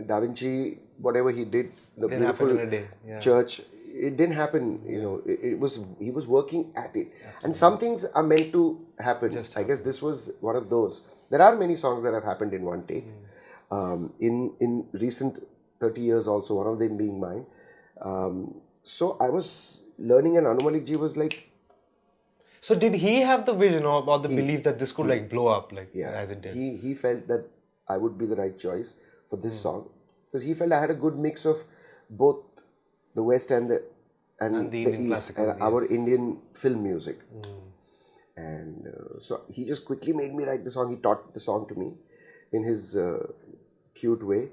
Da Vinci, whatever he did, the Didn't happen beautiful in a day. Yeah. church, it didn't happen. He was working at it. And some things are meant to happen. I guess this was one of those. There are many songs that have happened in one take. In recent 30 years also, one of them being mine. So I was learning, and Anu Malik ji was like... So did he have the vision or the belief that this could blow up as it did? He felt that I would be the right choice for this song, because he felt I had a good mix of both the West and the East, and our Indian film music. And so he just quickly made me write the song. He taught the song to me in his cute way,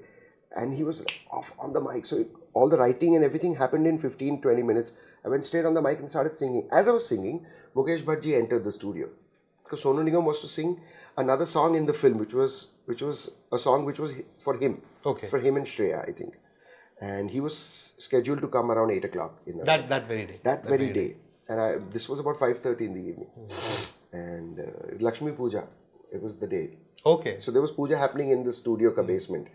and he was off on the mic. So all the writing and everything happened in 15-20 minutes. I went straight on the mic and started singing. As I was singing, Mukesh Bhatt ji entered the studio, because Sonu Nigam was to sing another song in the film, which was a song which was for him, for him and Shreya, I think. And he was scheduled to come around 8 o'clock in the that very day. That very day. And this was about 5:30 in the evening. And Lakshmi Puja, it was the day. Okay. So there was puja happening in the studio basement.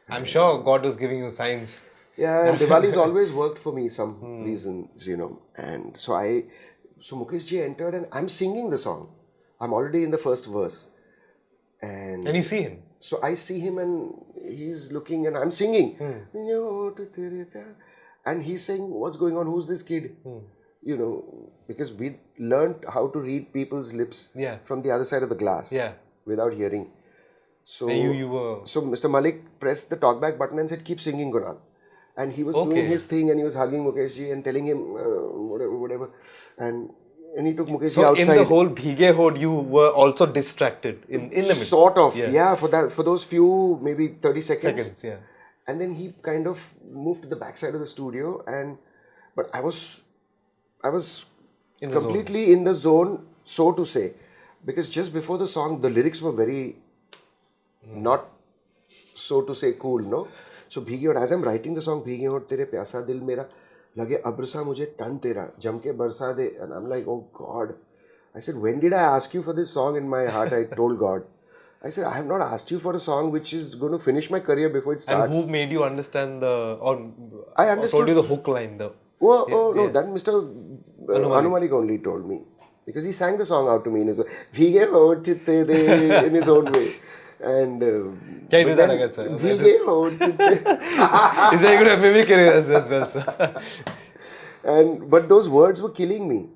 I'm sure God was giving you signs. Yeah, and Diwali's always worked for me some reasons, And so Mukesh ji entered and I'm singing the song. I'm already in the first verse. And you see him? So I see him and he's looking and I'm singing. And he's saying, what's going on? Who's this kid? Because we learned how to read people's lips from the other side of the glass without hearing. So, so Mr. Malik pressed the talkback button and said, keep singing, Kunal. And he was doing his thing and he was hugging Mukesh ji and telling him whatever. And he took Mukesh ji outside. So in the whole Bheege Hode, you were also distracted in the middle. Sort of, for those few, maybe 30 seconds. And then he kind of moved to the backside of the studio, but I was completely in the zone, so to say, because just before the song, the lyrics were very not, so to say, cool, no? So Bheege Hode, as I'm writing the song, Bheege Hode Tere Pyasa Dil Mera, लगे अबरसा मुझे तन तेरा जम के बरसा दे. And I'm like, oh God. I said, when did I ask you for this song? In my heart, I told God. I said, I have not asked you for a song which is going to finish my career before it starts. And who made you understand I understood. Told you the hook line though? No, that Mr. Anumalik only told me. Because he sang the song out to me in his own, Bheege Hont tere, in his own way. And can you do that again, sir? Bheege Hont tere. Is very good at mimicking as well, sir. But those words were killing me.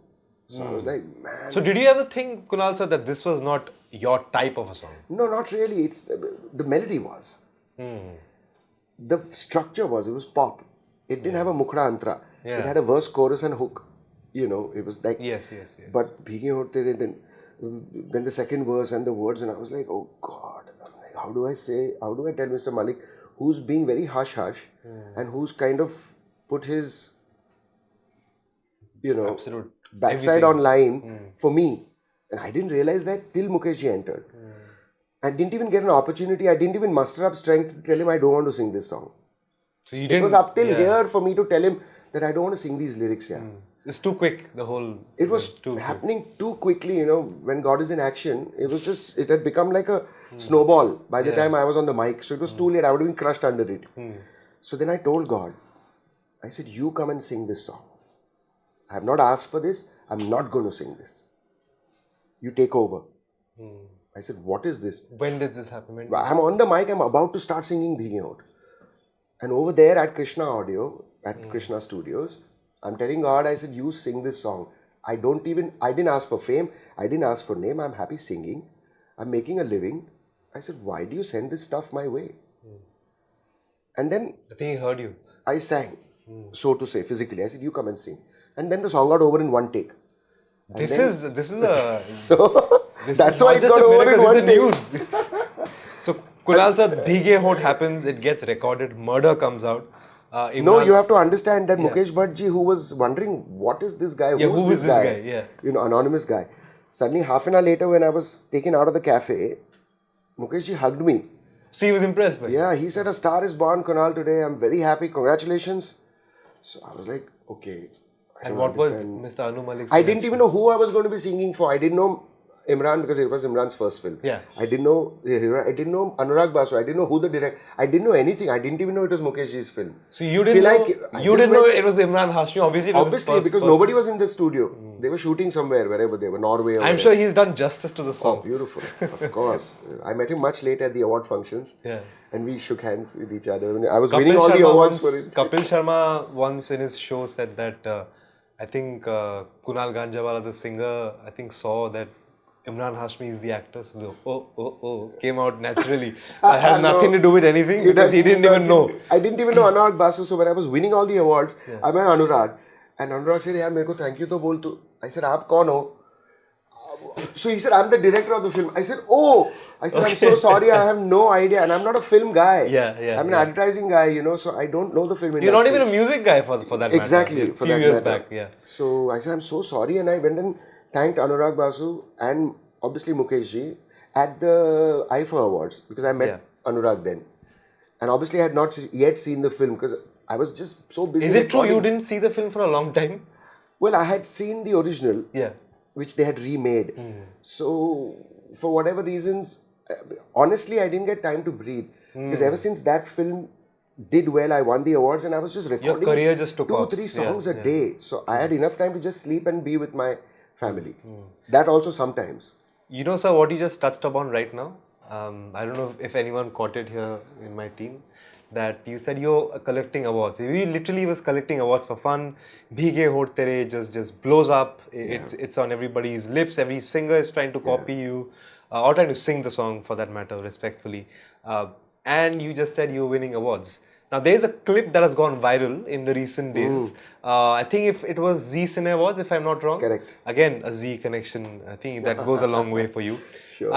So I was like, man. So did you ever think, Kunal sir, that this was not your type of a song? No, not really. It's the melody was. The structure was. It was pop. It didn't have a mukhra antra. Yeah. It had a verse, chorus, and hook. You know, it was like. Yes. But Bheege Hont tere, then the second verse and the words, and I was like, oh God. I'm like, how do I tell Mr. Malik, who's being very hush-hush, and who's kind of put his, Absolute backside on line for me. And I didn't realize that till Mukeshji entered. I didn't even get an opportunity. I didn't even muster up strength to tell him I don't want to sing this song. So you didn't. It was up till here for me to tell him that I don't want to sing these lyrics here. It's too quick, the whole... It was happening too quickly, when God is in action. It had become like a snowball by the time I was on the mic. So it was too late. I would have been crushed under it. So then I told God, I said, you come and sing this song. I have not asked for this. I'm not going to sing this. You take over. I said, what is this? When did this happen? I'm on the mic. I'm about to start singing Bheege Hont. And over there at Krishna Audio, at Krishna Studios, I'm telling God, I said, you sing this song. I didn't ask for fame. I didn't ask for name. I'm happy singing. I'm making a living. I said, why do you send this stuff my way? And then I think he heard you. I sang, so to say, physically. I said, you come and sing. And then the song got over in one take. This is a... So, that's why it just got a over in miracle, one this take. is news. So, Kunal sir, Bheege Hont happens, it gets recorded, murder comes out. No, you have to understand that Mukesh Bhattji, who was wondering, what is this guy? Who is this guy? Yeah. Anonymous guy. Suddenly, half an hour later, when I was taken out of the cafe, Mukeshji hugged me. So he was impressed by you? Yeah, he said, a star is born, Kunal, today. I'm very happy. Congratulations. So I was like, okay. And what was Mr. Anu Malik's I didn't even know who I was going to be singing for. I didn't know Imran because it was Imran's first film. Yeah. I didn't know Anurag Basu. I didn't know who the director. I didn't know anything. I didn't even know it was Mukeshji's film. So you didn't know it was Imran Hashmi. Obviously, because nobody was in the studio. They were shooting somewhere, wherever they were, Norway. I'm sure he's done justice to the song. Oh, beautiful. Of course. I met him much later at the award functions. Yeah. And we shook hands with each other. I was winning all the awards for it. Kapil Sharma once in his show said that I think Kunal Ganjawala, the singer, I think saw that Imran Hashmi is the actor. So, came out naturally. It has nothing to do with anything because he didn't even know. I didn't even know Anurag Basu. So when I was winning all the awards, I met Anurag. And Anurag said, "Yaar, mereko thank you to bol tu." I said, "Aap kaun ho?" So he said, "I'm the director of the film." I said, "Oh." I said, "I'm so sorry, I have no idea." And I'm not a film guy. I'm an advertising guy, so I don't know the film industry. You're not even a music guy for that matter. Exactly. A few years back, So I said, "I'm so sorry." And I went and thanked Anurag Basu and obviously Mukeshji at the IFA Awards because I met Anurag then. And obviously I had not yet seen the film because I was just so busy. Is it true you didn't see the film for a long time? Well, I had seen the original, which they had remade. So for whatever reasons, honestly, I didn't get time to breathe. Because ever since that film did well, I won the awards and I was just recording your career just took 2-3 songs a day. So I had enough time to just sleep and be with my family. That also sometimes. Sir, what you just touched upon right now, I don't know if anyone caught it here in my team, that you said you're collecting awards. You literally was collecting awards for fun. Bheege Hont tere just blows up. It's on everybody's lips. Every singer is trying to copy you or trying to sing the song for that matter, respectfully. And you just said you're winning awards. Now, there's a clip that has gone viral in the recent days. I think if it was Z Cine Awards, if I'm not wrong. Correct. Again, a Z connection. I think that goes a long way for you. Sure.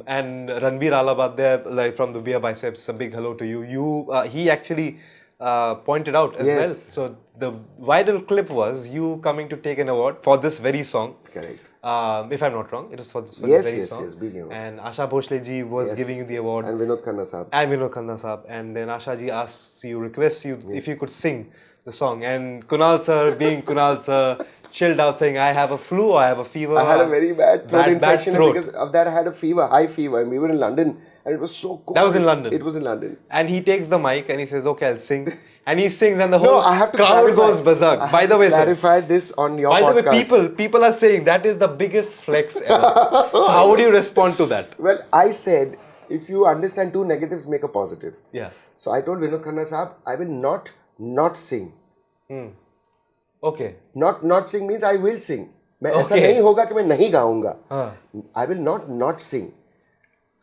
And Ranbir Alabad there, like from the Beer Biceps, a big hello to you. He actually pointed out as well. So the viral clip was you coming to take an award for this very song. Correct. If I'm not wrong, it was for this very song. Yes, Bheege Hont. And Asha Bhosle ji was giving you the award. And Vinod Khanna Saab. And Vinod Khanna Saab. And then Asha ji requests you if you could sing the song, and Kunal sir, being Kunal sir, chilled out saying, "I have a flu, I have a fever." I had a very bad throat bad infection throat. because of that. I had a fever, high fever, and we were in London, and it was so cold. That was in London. It was in London. And he takes the mic and he says, "Okay, I'll sing." And he sings, and the whole I have to crowd clarify. goes berserk. I have By the to way, sir. clarify this on your By the way, podcast. people are saying that is the biggest flex ever. So how would you respond to that? Well, I said, if you understand two negatives, make a positive. Yeah. So I told Vinod Khanna Saab, I will not sing. Okay. Not sing means I will sing. मैं ऐसा Okay. नहीं होगा कि मैं नहीं गाऊंगा. हाँ. I will not sing.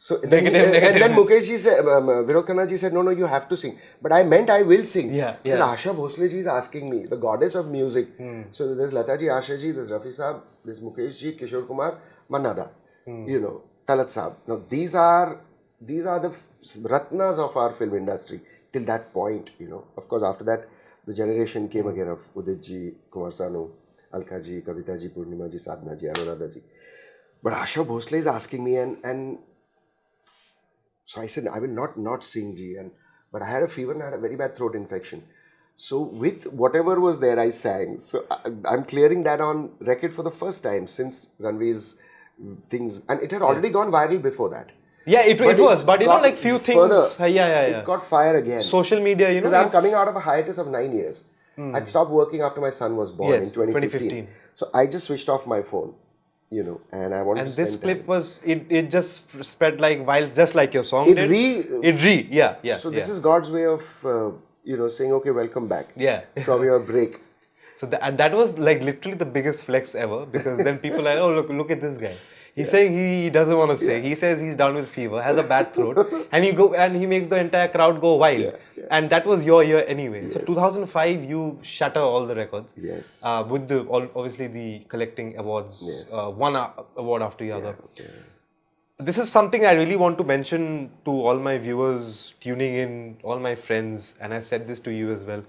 So Negative. then Mukesh ji said, Vinod Khanna ji said, no, you have to sing. But I meant I will sing. Yeah. Then Asha Bhosle ji is asking me, the goddess of music. So there's Lata ji, Asha ji, there's Rafi Saab, there's Mukesh ji, Kishore Kumar, Manada, Talat Saab. Now these are the ratnas of our film industry till that point. Of course, after that, the generation came again of Udit ji, Kumar Sanu, Alka ji, Kavita ji, Purnima ji, Sadhna ji, Anuradha ji. But Asha Bhosle is asking me, and so I said, I will not sing, ji. But I had a fever and I had a very bad throat infection. So with whatever was there, I sang. So I'm clearing that on record for the first time since Ranveer's things. And it had already gone viral before that. Yeah, it was. But like few things. Further, Yeah. It got fire again. Social media, Because I'm coming out of a hiatus of 9 years. I'd stopped working after my son was born in 2015. So I just switched off my phone. And I wanted to spend this clip time. was it just spread like wild, just like your song It did. Yeah. So this is God's way of saying, okay, welcome back. Yeah. From your break. So that was like literally the biggest flex ever, because then people are like, oh look at this guy. He's saying he doesn't want to sing. He says he's down with fever, has a bad throat, and he makes the entire crowd go wild. Yeah. And that was your year anyway. Yes. So 2005, you shatter all the records. Yes. With obviously the collecting awards, Yes. one award after the other. Yeah. This is something I really want to mention to all my viewers tuning in, all my friends, and I've said this to you as well.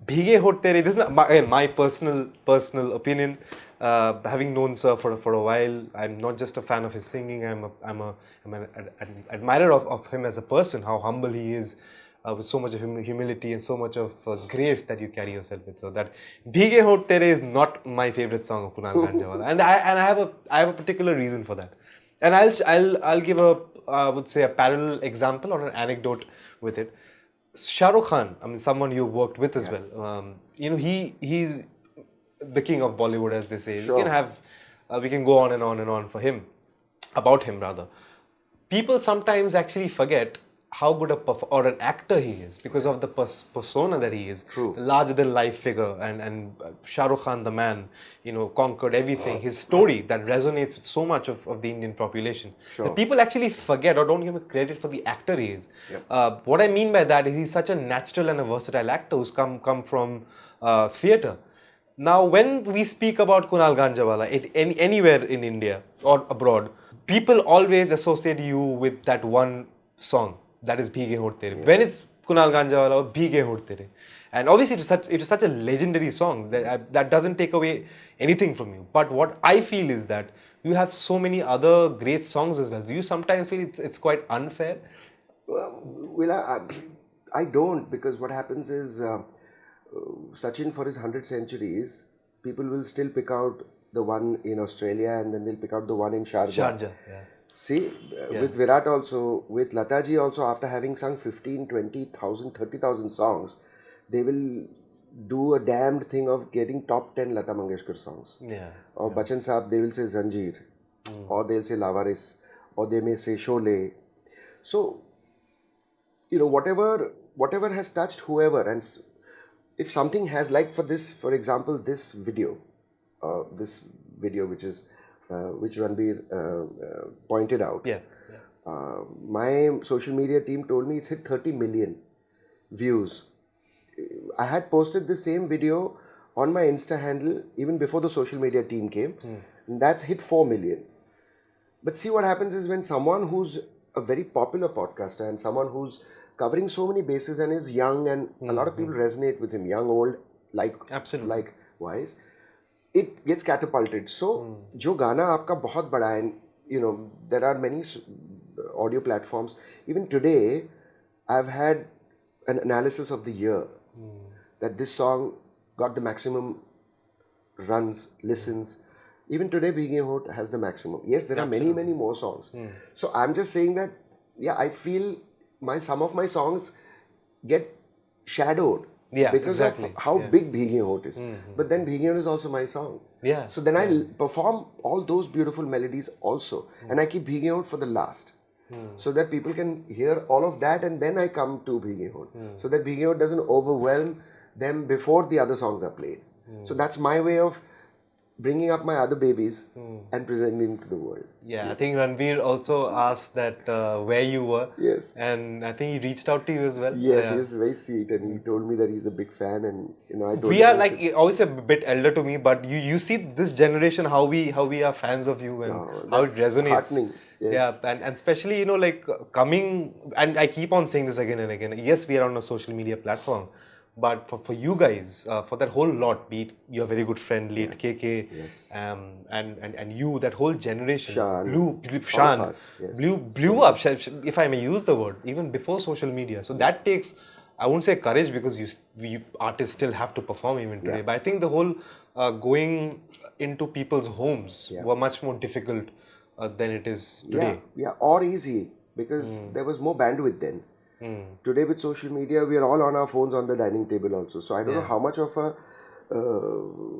Bheege Hont Tere, this is my personal opinion. Having known sir for a while, I'm not just a fan of his singing. I'm an admirer of him as a person. How humble he is, with so much of humility and so much of grace that you carry yourself with. So that Bheege Hont Tere is not my favorite song of Kunal Ganjawala, and I have a particular reason for that. And I'll give I would say a parallel example or an anecdote with it. Shah Rukh Khan, someone you've worked with as well. He's the king of Bollywood, as they say. Sure. We can go on and on for him, about him rather. People sometimes actually forget how good or an actor he is because of the persona that he is. True. The larger than life figure, and Shah Rukh Khan, the man, conquered everything. His story that resonates with so much of the Indian population. Sure. The people actually forget or don't give him credit for the actor he is. Yep. What I mean by that is he's such a natural and a versatile actor who's come from theatre. Now, when we speak about Kunal Ganjawala anywhere in India or abroad, people always associate you with that one song, that is Bheege Hont Tere. When it's Kunal Ganjawala, Bheege Hont Tere. And obviously it is such a legendary song that doesn't take away anything from you. But what I feel is that you have so many other great songs as well. Do you sometimes feel it's quite unfair? Well, I don't, because what happens is Sachin, for his 100 centuries, people will still pick out the one in Australia and then they'll pick out the one in Sharjah. Yeah. See, with Virat also, with Lataji also, after having sung 15, 20,000, 30,000 songs, they will do a damned thing of getting top 10 Lata Mangeshkar songs. Yeah. Or Bachchan Saab, they will say Zanjeer, or they'll say Lavaris, or they may say Sholay. So, whatever has touched whoever, and if something has, like for example, this video which Ranveer pointed out. Yeah. My social media team told me it's hit 30 million views. I had posted the same video on my Insta handle even before the social media team came. And that's hit 4 million. But see, what happens is when someone who's a very popular podcaster and someone who's covering so many bases and is young, and a lot of people resonate with him, young, old, Absolutely. likewise, it gets catapulted. So, जो गाना आपका बहुत बड़ा है, there are many audio platforms. Even today, I've had an analysis of the year. that this song got the maximum runs, listens. Even today, Bheege Hont has the maximum. Yes, there are many, many more songs. So I'm just saying that, yeah, I feel some of my songs get shadowed because of how big Bheege Hont is. But then Bheege Hont is also my song. Yeah. So then I perform all those beautiful melodies also. And I keep Bheege Hont for the last. So that people can hear all of that, and then I come to Bheege Hont. So that Bheege Hont doesn't overwhelm them before the other songs are played. So that's my way of bringing up my other babies and presenting to the world. Yeah, I think Ranveer also asked that where you were. Yes. And I think he reached out to you as well. Yes, he was very sweet, and he told me that he's a big fan, and I told we him, are like obviously a bit elder to me, but you see this generation how we are fans of you and how it resonates. Heartening. Yes. Yeah, and especially like coming, and I keep on saying this again and again. Yes, we are on a social media platform, but for you guys, for that whole lot, be it your very good friend late KK, Yes. And you, that whole generation, Shan. blew up, if I may use the word, even before social media. So that takes, I won't say courage, because we artists still have to perform even today. But I think the whole going into people's homes were much more difficult than it is today. Yeah, or easy, because there was more bandwidth then. Today with social media, we are all on our phones on the dining table also. So I don't know how much of a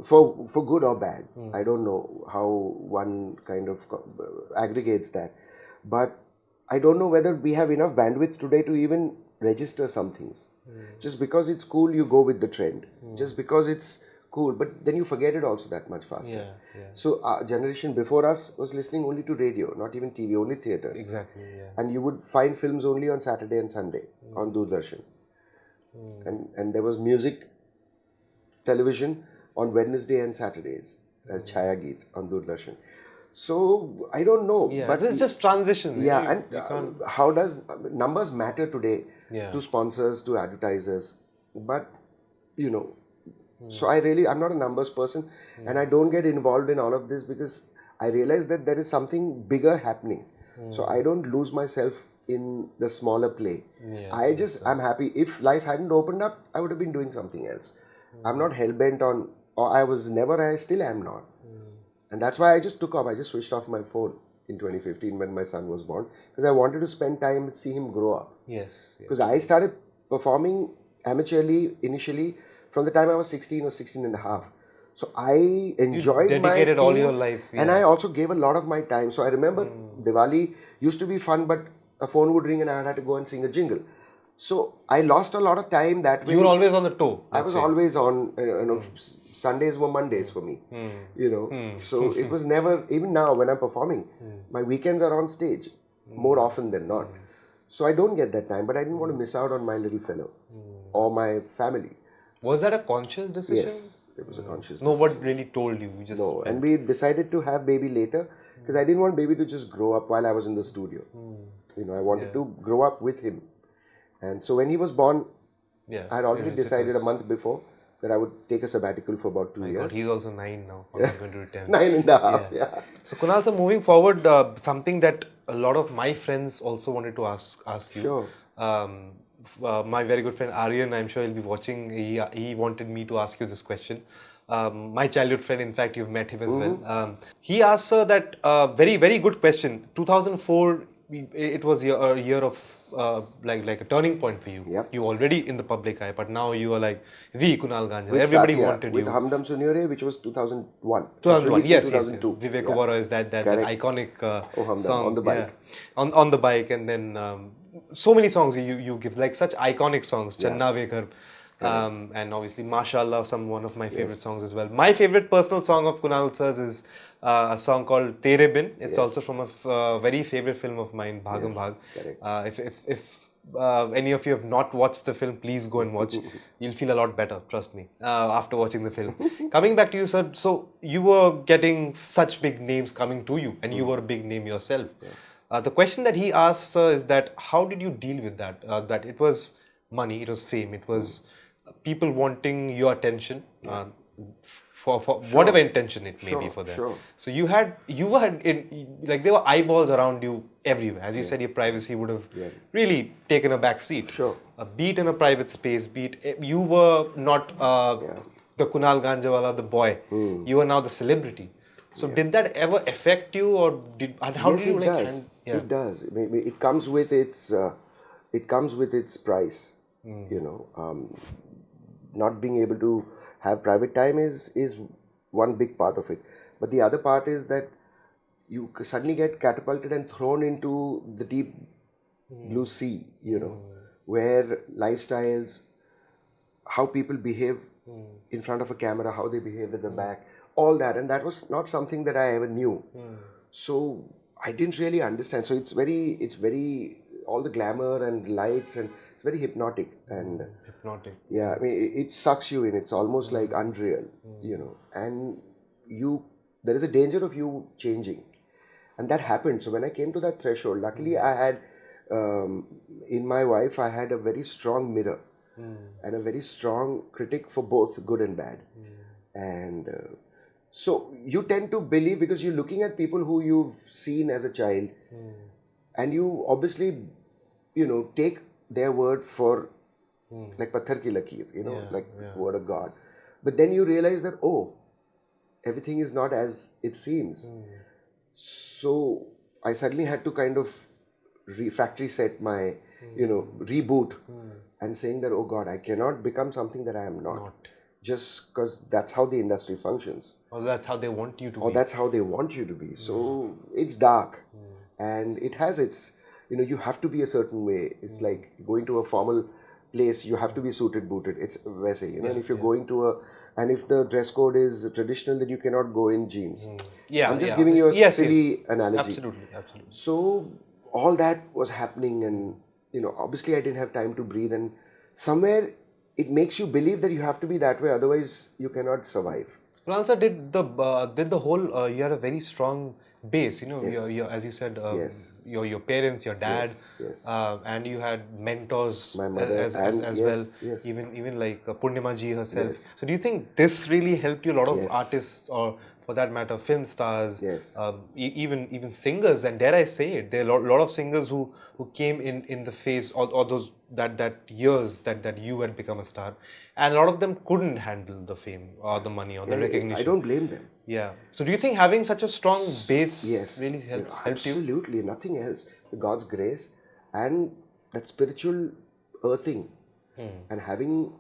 for good or bad. I don't know how one kind of aggregates that, but I don't know whether we have enough bandwidth today to even register some things. Just because it's cool, you go with the trend. Just because it's cool, but then you forget it also that much faster. So our generation before us was listening only to radio, not even TV, only theatres. Exactly. And you would find films only on Saturday and Sunday on Doordarshan. And there was music, television on Wednesday and Saturdays as Chaya Geet on Doordarshan. So I don't know, but it's just transitions. Yeah, and how does numbers matter today to sponsors, to advertisers? But so I'm not a numbers person, and I don't get involved in all of this because I realize that there is something bigger happening. So I don't lose myself in the smaller play. I'm happy. If life hadn't opened up, I would have been doing something else. I'm not hell-bent on, or I still am not. And that's why I just took off. I just switched off my phone in 2015 when my son was born, because I wanted to spend time and see him grow up. Yes. Because I started performing amateurly initially from the time I was 16 or 16 and a half. So I enjoyed dedicated my all your teens, life. and I also gave a lot of my time. So I remember Diwali used to be fun, but a phone would ring and I had to go and sing a jingle. So I lost a lot of time that way. You were always on the toe. I was always on, Sundays were Mondays for me, So it was never, even now when I'm performing, my weekends are on stage more often than not. So I don't get that time, but I didn't want to miss out on my little fellow or my family. Was that a conscious decision? Yes, it was a conscious decision. decision. Nobody really told you? You just No, and we decided to have baby later because I didn't want baby to just grow up while I was in the studio. I wanted to grow up with him. And so when he was born, I had already decided a month before that I would take a sabbatical for about 2 years. God, he's also 9 now. He's going to return. 9.5, So Kunal sir, moving forward, something that a lot of my friends also wanted to ask you. Sure. My very good friend Aryan, I'm sure he'll be watching. He wanted me to ask you this question. My childhood friend, in fact, you've met him as well. He asked sir that very, very good question. 2004, it was a year of like a turning point for you. Yep. You already in the public eye, but now you are like the Kunal Ganjawala. Everybody wanted with you. Hamdam Suniyore, which was 2001. 2001, yes, 2002. Vivek Oberoi is that iconic song. On the bike. On the bike, and then so many songs you give, like such iconic songs. Channa Veghar. And obviously, Mashallah, one of my favorite songs as well. My favorite personal song of Kunal sir's is a song called Tere Bin. It's also from a very favorite film of mine, Bhagam Bhag. If any of you have not watched the film, please go and watch. You'll feel a lot better, trust me, after watching the film. Coming back to you, sir, so you were getting such big names coming to you, and you were a big name yourself. The question that he asked, sir, is that how did you deal with that? That it was money, it was fame, it was people wanting your attention for whatever intention it may be Sure, for them. sure. So you had like there were eyeballs around you everywhere. As you said, your privacy would have really taken a back seat. Sure. Be it in a private space, be it you were not the Kunal Ganjawala, the boy. You are now the celebrity. So did that ever affect you, or how Yes, did you it like does. yeah. It does. It comes with its price. You know, not being able to have private time is one big part of it. But the other part is that you suddenly get catapulted and thrown into the deep blue sea. You know, where lifestyles, how people behave in front of a camera, how they behave at the back, all that, and that was not something that I ever knew. So I didn't really understand. So it's very all the glamour and lights, and it's very hypnotic, and Hypnotic. yeah, I mean it sucks you in. It's almost like unreal, you know, and there is a danger of you changing, and that happened. So when I came to that threshold, luckily I had in my wife I had a very strong mirror and a very strong critic for both good and bad, and so you tend to believe because you're looking at people who you've seen as a child, and you obviously, you know, take their word for like pathar ki lakir, you know, word of God. But then you realize that, oh, everything is not as it seems. So I suddenly had to kind of factory set my, you know, reboot and saying that, oh God, I cannot become something that I am not. Just because that's how the industry functions. Or that's how they want you to be. Or that's how they want you to be. So it's dark. And it has its, you know, you have to be a certain way. It's like going to a formal place, you have to be suited, booted. It's vese, you know, and if you're going to and if the dress code is traditional, then you cannot go in jeans. I'm just giving you a silly analogy. Absolutely. So all that was happening, and, you know, obviously I didn't have time to breathe, and somewhere it makes you believe that you have to be that way, otherwise you cannot survive. Kunal sir, did the whole you had a very strong base, you know, your as you said, your parents, your dad, and you had mentors, my mother as well, even like Purnima ji herself. So do you think this really helped you? A lot of artists, or for that matter, film stars, even singers, and dare I say it, there are a lot of singers who came in the phase, or those that years that you had become a star, and a lot of them couldn't handle the fame or the money or the recognition. I don't blame them. Yeah. So do you think having such a strong base really helped you? Absolutely, nothing else. God's grace and that spiritual earthing, and having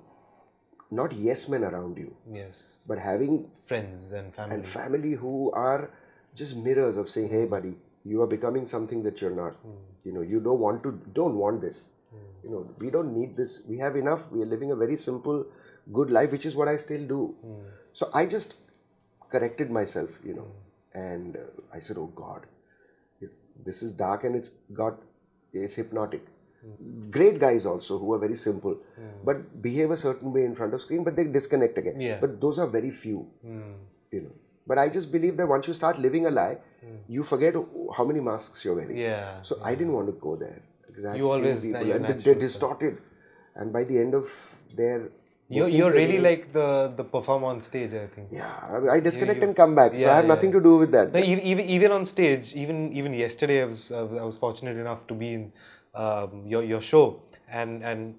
not yes men around you, but having friends and family who are just mirrors of saying, hey buddy, you are becoming something that you're not. You know, you don't want this. You know, we don't need this. We have enough. We are living a very simple, good life, which is what I still do. So I just corrected myself, you know, and I said, oh God, this is dark, and it's hypnotic. Great guys also who are very simple, but behave a certain way in front of screen, but they disconnect again. But those are very few, you know. But I just believe that once you start living a lie, you forget how many masks you're wearing. So I didn't want to go there. Because I had seen people, and they're distorted. And by the end of their You're really like the performer on stage, I think. Yeah, I disconnect and come back, so I have nothing to do with that. No, even on stage, even yesterday, I was fortunate enough to be in your show, and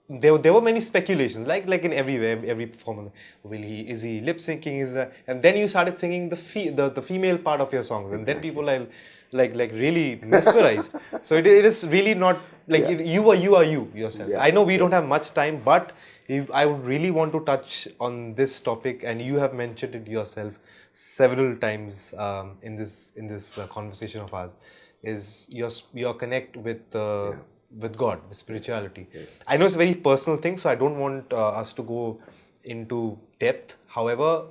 there were many speculations, like in every performer. Is he lip syncing? Is that? And then you started singing the female part of your songs, and then people are like really mesmerized. So it is really not like you are you yourself. I know we don't have much time, but I would really want to touch on this topic, and you have mentioned it yourself several times in this conversation of ours, is your connect with God, with spirituality. I know it's a very personal thing, so I don't want us to go into depth. However,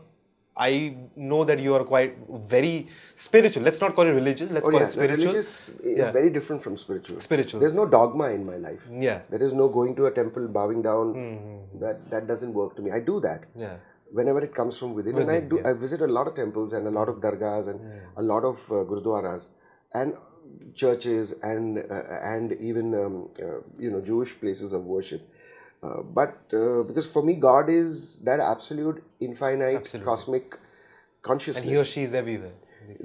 I know that you are quite very spiritual. Let's not call it religious. Let's call it spiritual. Religious is very different from spiritual. Spiritual. There's no dogma in my life. Yeah. There is no going to a temple, bowing down. That doesn't work to me. I do that. Yeah. Whenever it comes from within, and I visit a lot of temples and a lot of dargahs and a lot of gurdwaras and churches and even you know, Jewish places of worship. But because for me, God is that absolute, infinite, Absolutely. cosmic consciousness. And he or she is everywhere.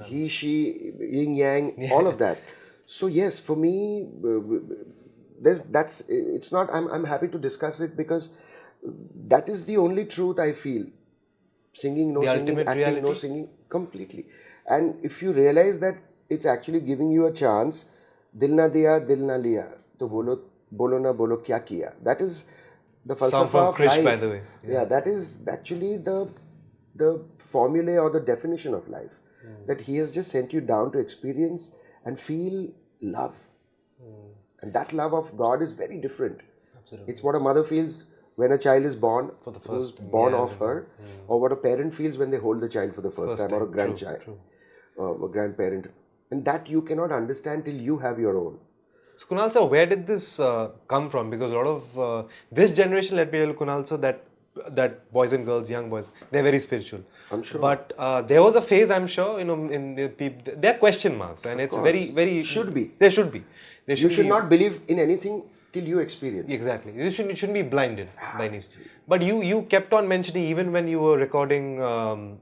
He, she, yin, yang, all of that. So yes, for me, it's not. I'm happy to discuss it because that is the only truth I feel. Singing, no The singing, ultimate acting, no reality? singing, completely. And if you realize that it's actually giving you a chance, dil na diya, dil na liya, to bolo na bolo kya kiya. That is the Song falsafa from of Krish, life. by the way. Yeah, that is actually the formulae or the definition of life. That he has just sent you down to experience and feel love. And that love of God is very different. Absolutely. It's what a mother feels when a child is born, For the who's first time, born yeah, of her, or what a parent feels when they hold the child for the first time, or a grandchild, a grandparent. And that you cannot understand till you have your own. So Kunal sir, where did this come from? Because a lot of this generation, let me tell you, Kunal sir, that boys and girls, young boys, they're very spiritual. I'm sure. But there was a phase, I'm sure, in the people, there are question marks, and it's course. very Should be. There should be. There You should be, not believe in anything till you experience. Exactly. You shouldn't be blinded by anything. But you kept on mentioning, even when you were recording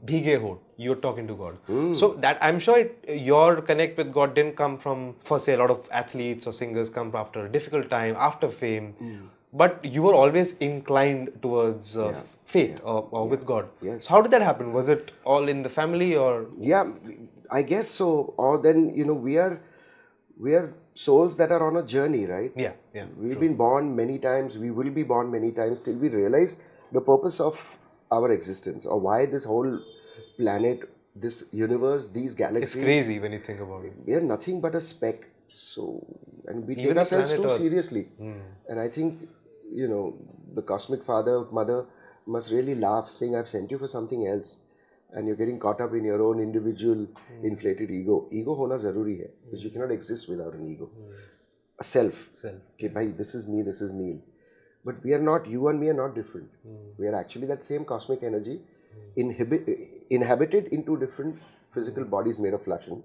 Bheege, Hont, you were talking to God. So that I'm sure your connect with God didn't come from, for say, a lot of athletes or singers come after a difficult time, after fame. But you were always inclined towards faith or with God. Yes. So how did that happen? Was it all in the family or? Yeah, I guess so. Or then, we are souls that are on a journey, right? Yeah. We've been born many times, we will be born many times till we realize the purpose of our existence, or why this whole planet, this universe, these galaxies. It's crazy when you think about it. We are nothing but a speck. So, and we Even take the ourselves planet too Earth. seriously. And I think, the cosmic father, mother must really laugh, saying, I've sent you for something else. And you're getting caught up in your own individual inflated ego. Ego hona zaruri hai, because you cannot exist without an ego. A self. Okay, bhai, this is me, this is Neil. But we are not, you and me are not different. We are actually that same cosmic energy inhabited into different physical bodies made of flesh and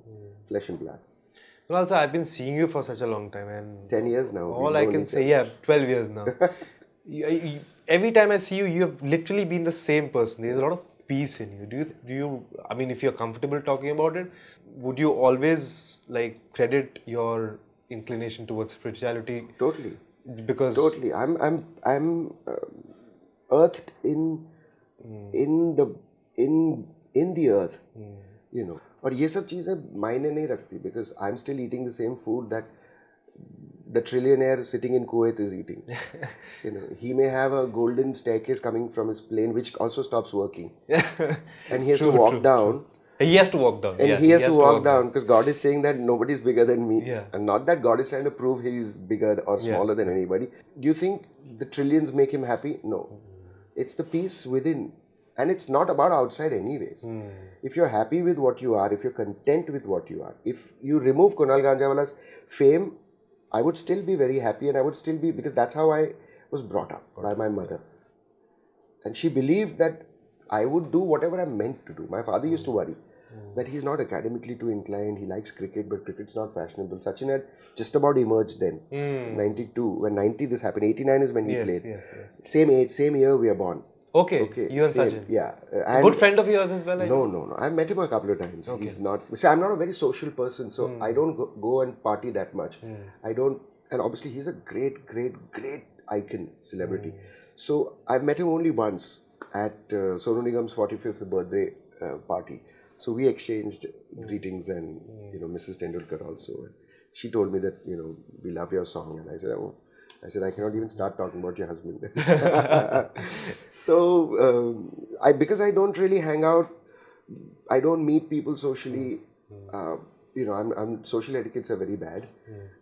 blood. Well, also, I've been seeing you for such a long time, and 10 years now. all I can say, 12 years now. Every time I see you, you have literally been the same person. There's a lot of peace in you. Do you? I mean, if you're comfortable talking about it, would you always credit your inclination towards spirituality? Totally. Because totally, I'm earthed in the earth. और ये सब चीजें मायने नहीं रखती, because I'm still eating the same food that the trillionaire sitting in Kuwait is eating. He may have a golden staircase coming from his plane, which also stops working, and he has to walk down. He has to walk down. And he has to walk down because God is saying that nobody is bigger than me. Yeah. And not that God is trying to prove he's bigger or smaller than anybody. Do you think the trillions make him happy? No. It's the peace within. And it's not about outside anyways. If you're happy with what you are, if you're content with what you are, if you remove Kunal Ganjawala's fame, I would still be very happy, and I would still be, because that's how I was brought up by my mother. And she believed that I would do whatever I'm meant to do. My father used to worry that he's not academically too inclined. He likes cricket, but cricket's not fashionable. Sachin had just about emerged then. 92. When 90 this happened. 89 is when he played. Yes. Same age, same year we are born. Okay. You and same, Sachin. Yeah. A good friend of yours as well? No. I've met him a couple of times. Okay. He's not. See, I'm not a very social person, so I don't go and party that much. I don't. And obviously, he's a great icon, celebrity. So I've met him only once at Sonu Nigam's 45th birthday party. So we exchanged greetings, and Mrs. Tendulkar also. She told me that we love your song, and I said, I cannot even start talking about your husband. So because I don't really hang out, I don't meet people socially. I'm social etiquettes are very bad,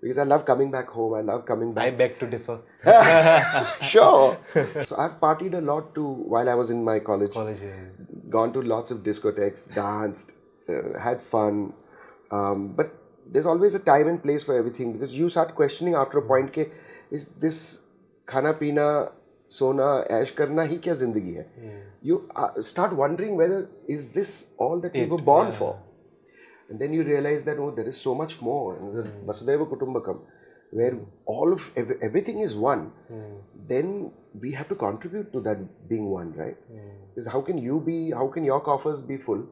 because I love coming back home. I love coming back. I beg to differ. Sure. So I've partied a lot too while I was in my college. Gone to lots of discotheques, danced, had fun. But there's always a time and place for everything, because you start questioning after a point ke, is this khana pina, sona, ash karna hi kya zindagi hai? You start wondering whether is this all that we were born for? And then you realize that, there is so much more. Vasudhaiva Kutumbakam. where everything is one, then we have to contribute to that being one, right? Because how can your coffers be full,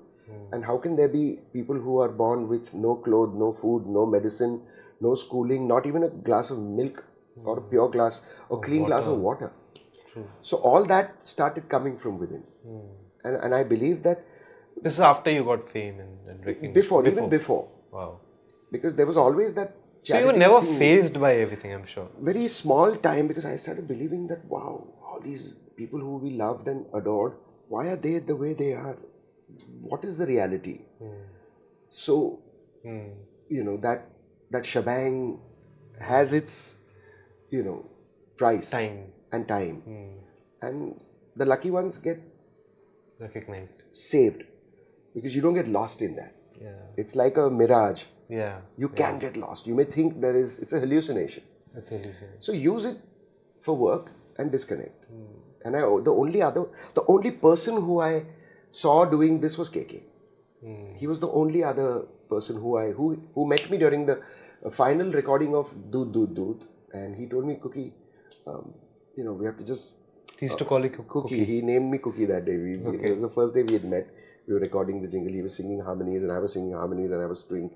and how can there be people who are born with no clothes, no food, no medicine, no schooling, not even a glass of milk or a pure glass or clean glass of water? So all that started coming from within, and I believe that This is after you got fame and recognition. even before, Wow. because there was always that. So you were charity never thing. phased by everything, I'm sure. Very small time, because I started believing that wow, all these people who we loved and adored, why are they the way they are? What is the reality? So that shebang has its price and time, and the lucky ones get Recognized. saved, because you don't get lost in that. Yeah. It's like a mirage. Yeah. You can get lost. You may think it's a hallucination. That's hallucination. So use it for work and disconnect. And the only person who I saw doing this was KK. He was the only other person who met me during the final recording of Dood Dood Dood, and he told me, Cookie, we have to just. He used to call you Cookie. He named me Cookie that day. It was the first day we had met. We were recording the jingle. He was singing harmonies, and I was singing harmonies, and I was doing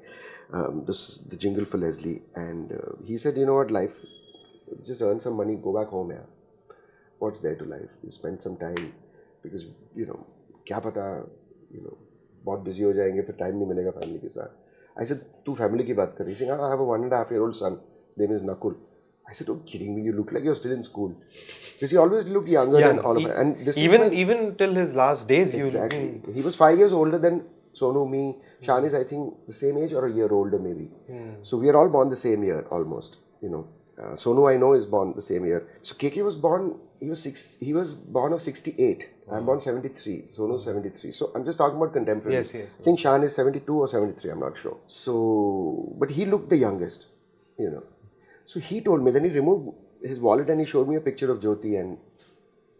the jingle for Leslie. And he said, you know what, life, just earn some money, go back home, yeah. What's there to life? You spend some time, because क्या पता, बहुत busy हो जाएंगे, फिर time नहीं मिलेगा family के साथ. I said, तू family की बात कर रही है? He said, I have a 1.5-year-old son. His name is Nakul. I said, oh, kidding me, you look like you're still in school. Because he always looked younger than all of us. And this even till his last days, exactly. He was 5 years older than Sonu, me. Shan is, I think, the same age or a year older maybe. So we are all born the same year almost. Sonu, I know, is born the same year. So KK was born, he was born of 68. I'm born 73. Sonu 73. So I'm just talking about contemporary. Yes. I think Shan is 72 or 73, I'm not sure. So, but he looked the youngest, So he told me, then he removed his wallet and he showed me a picture of Jyoti and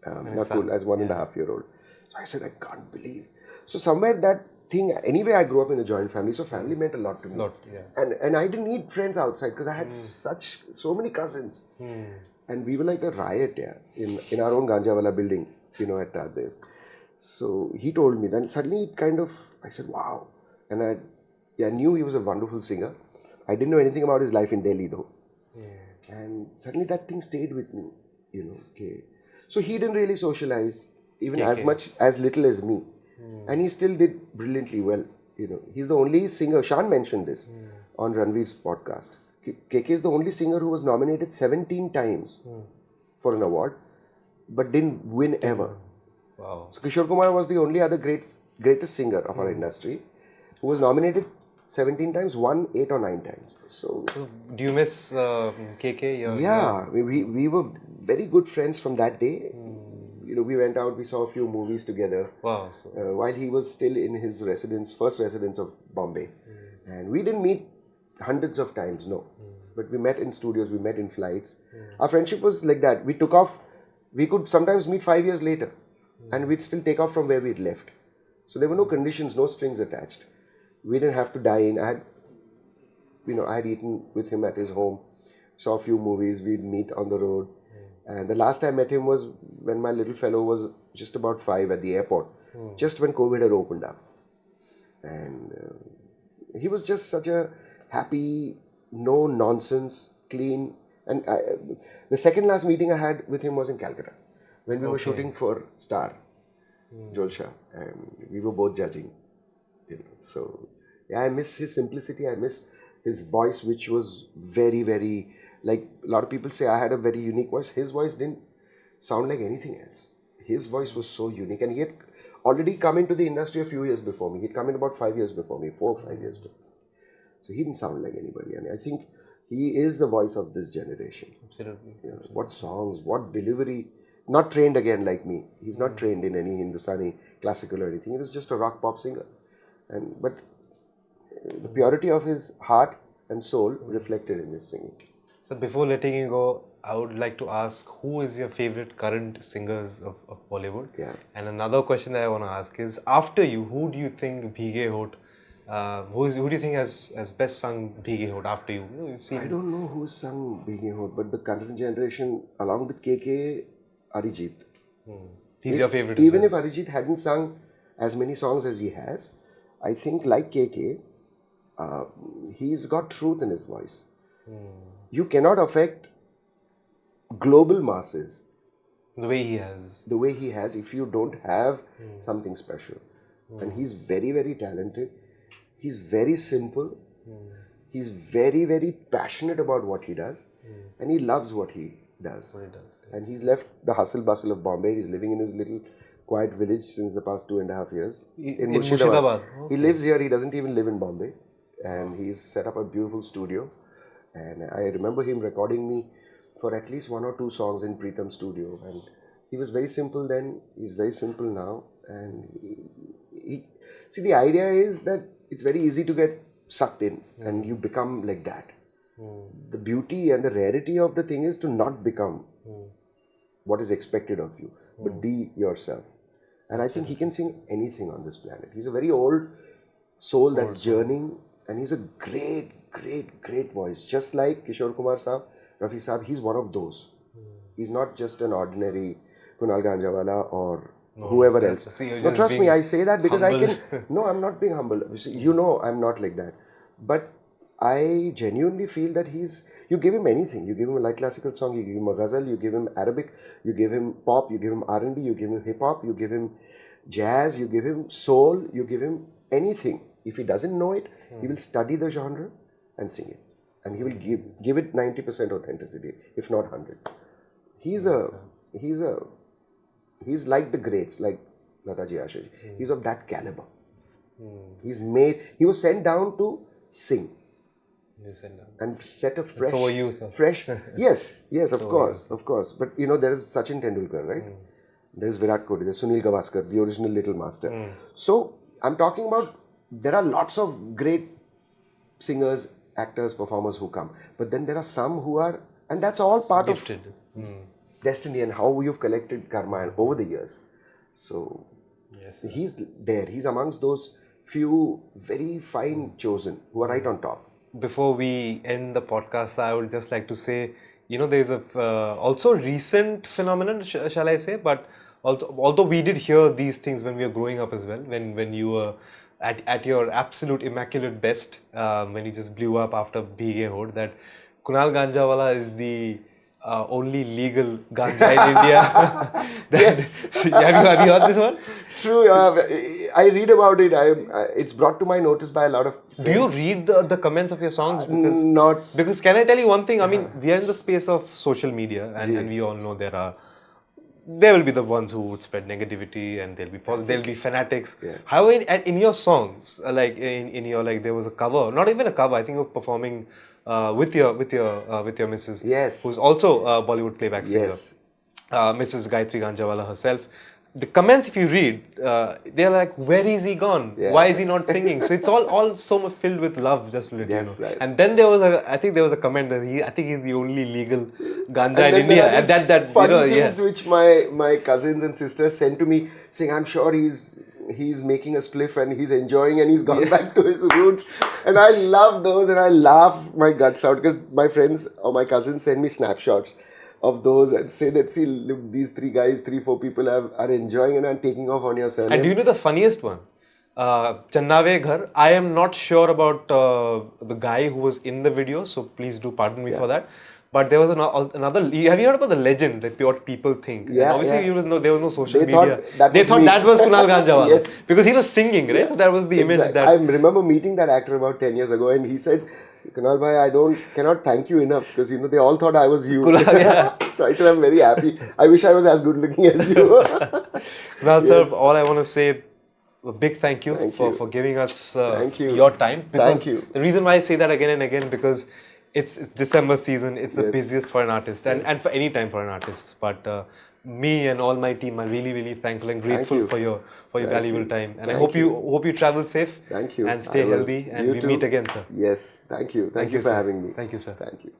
Nakul as 1.5-year-old. So I said, I can't believe. So somewhere that thing, anyway, I grew up in a joint family, so family meant a lot to me. And I didn't need friends outside, because I had so many cousins. And we were like a riot, in our own Ganjawala building, at Taddev. So he told me, then suddenly I said, wow. And I knew he was a wonderful singer. I didn't know anything about his life in Delhi though. And suddenly that thing stayed with me, okay. So he didn't really socialize, even as little as me. And he still did brilliantly well, He's the only singer, Shan mentioned this on Ranveer's podcast. KK is the only singer who was nominated 17 times for an award, but didn't win ever. Wow. So Kishore Kumar was the only other greatest singer of our industry who was nominated 17 times, won 8 or 9 times. So do you miss KK? Yeah, we were very good friends from that day. We went out, we saw a few movies together. Wow. While he was still in his first residence of Bombay. And we didn't meet hundreds of times, no. But we met in studios, we met in flights. Our friendship was like that. We took off, we could sometimes meet 5 years later. And we'd still take off from where we'd left. So there were no conditions, no strings attached. We didn't have to dine. I had eaten with him at his home, saw a few movies, we'd meet on the road. And the last time I met him was when my little fellow was just about 5 at the airport, just when COVID had opened up. And he was just such a happy, no nonsense, clean. And the second last meeting I had with him was in Calcutta, when we were shooting for Star, Jolsha, and we were both judging. So yeah, I miss his simplicity. I miss his voice, which was very, very, like a lot of people say I had a very unique voice. His voice didn't sound like anything else. His voice was so unique, and he had already come into the industry a few years before me. He'd come in about 5 years before me, 4 or 5 years before. So he didn't sound like anybody, and I think he is the voice of this generation. Absolutely. What songs, what delivery. Not trained again like me. He's not trained in any Hindustani classical or anything. He was just a rock pop singer. But the purity of his heart and soul reflected in his singing. So before letting you go, I would like to ask, who is your favorite current singers of Bollywood? Yeah. And another question that I want to ask is, after you, who do you think Bheege, Hont Who do you think has best sung Bheege Hont after you? You've seen. I don't know who sung Bheege Hont, but the current generation, along with KK, Arijit. He's your favorite. Even if Arijit hadn't sung as many songs as he has, I think like KK, he's got truth in his voice. You cannot affect global masses The way he has. the way he has if you don't have something special. And he's very, very talented. He's very simple. He's very, very passionate about what he does. And he loves what he does. And he's left the hustle bustle of Bombay. He's living in his little quiet village since the past 2.5 years. In Murshidabad. He lives here. He doesn't even live in Bombay. And he's set up a beautiful studio. And I remember him recording me for at least 1 or 2 songs in Preetham's studio. And he was very simple then. He's very simple now. And see, the idea is that it's very easy to get sucked in and you become like that. The beauty and the rarity of the thing is to not become what is expected of you, but be yourself. And I think he can sing anything on this planet. He's a very old soul that's journeying, and he's a great, great, great voice. Just like Kishore Kumar Saab, Rafi Saab, he's one of those. He's not just an ordinary Kunal Ganjawala or whoever else. No, trust me, I say that because humble. I can... No, I'm not being humble. You know I'm not like that. But I genuinely feel that you give him anything. You give him a light classical song, you give him a ghazal, you give him Arabic, you give him pop, you give him R&B, you give him hip-hop, you give him jazz, you give him soul, you give him anything. If he doesn't know it, he will study the genre and sing it. And he will give it 90% authenticity, if not 100. He's like the greats, like Lataji Ashish. He's of that caliber. He was sent down to sing. And set a fresh... So were you, sir. Fresh... Yes, of course. But there is Sachin Tendulkar, right? There's Virat Kohli, there's Sunil Gavaskar, the original Little Master. So, I'm talking about, there are lots of great singers, actors, performers who come. But then there are some who are... And that's all part gifted. Of destiny and how you've collected karma over the years. So, he's there. He's amongst those few very fine chosen who are right on top. Before we end the podcast, I would just like to say, there's also recent phenomenon, shall I say, but also, although we did hear these things when we were growing up as well, when you were at your absolute immaculate best, when you just blew up after Bheege Hont, that Kunal Ganjawala is the only legal ganja in India. Yes. Have you heard this one? True. I read about it. It's brought to my notice by a lot of friends. Do you read the comments of your songs? Because can I tell you one thing? I mean, we are in the space of social media, and we all know there will be the ones who would spread negativity, and there'll be positive, there'll be fanatics. Yeah. However, in your songs, like in your there was a cover, not even a cover. I think you were performing with your missus, who's also a Bollywood playback singer, Mrs. Gayatri Ganjawala herself. The comments, if you read, they're like, where is he gone? Yeah. Why is he not singing? So it's all so much filled with love, just to let you know. Right. And then there was a comment that I think he's the only legal ganja in India. And that funny things which my cousins and sisters sent to me, saying, I'm sure he's making a spliff and he's enjoying and he's gone back to his roots. And I love those and I laugh my guts out because my friends or my cousins send me snapshots of those and say that, see, these 3-4 people are enjoying and are taking off on your surname. And do you know the funniest one? Channave Ghar. I am not sure about the guy who was in the video, so please do pardon me for that. But there was another. Have you heard about the legend that what people think? Yeah, and obviously, there was no social they media. They thought that was Kunal Ganjawala. Yes. Because he was singing, right? So that was the image that... I remember meeting that actor about 10 years ago and he said, Kunal bhai, I cannot thank you enough because they all thought I was you. So I said, I'm very happy. I wish I was as good looking as you. Well, sir, all I want to say, a big thank you for giving us your time. Thank you. The reason why I say that again and again, because it's December season, it's the busiest for an artist and for any time for an artist. But me and all my team are really, really thankful and grateful for your valuable time. And I hope you travel safe. Thank you. And stay healthy. And we meet again, sir. Yes. Thank you. Thank you for having me. Thank you, sir. Thank you.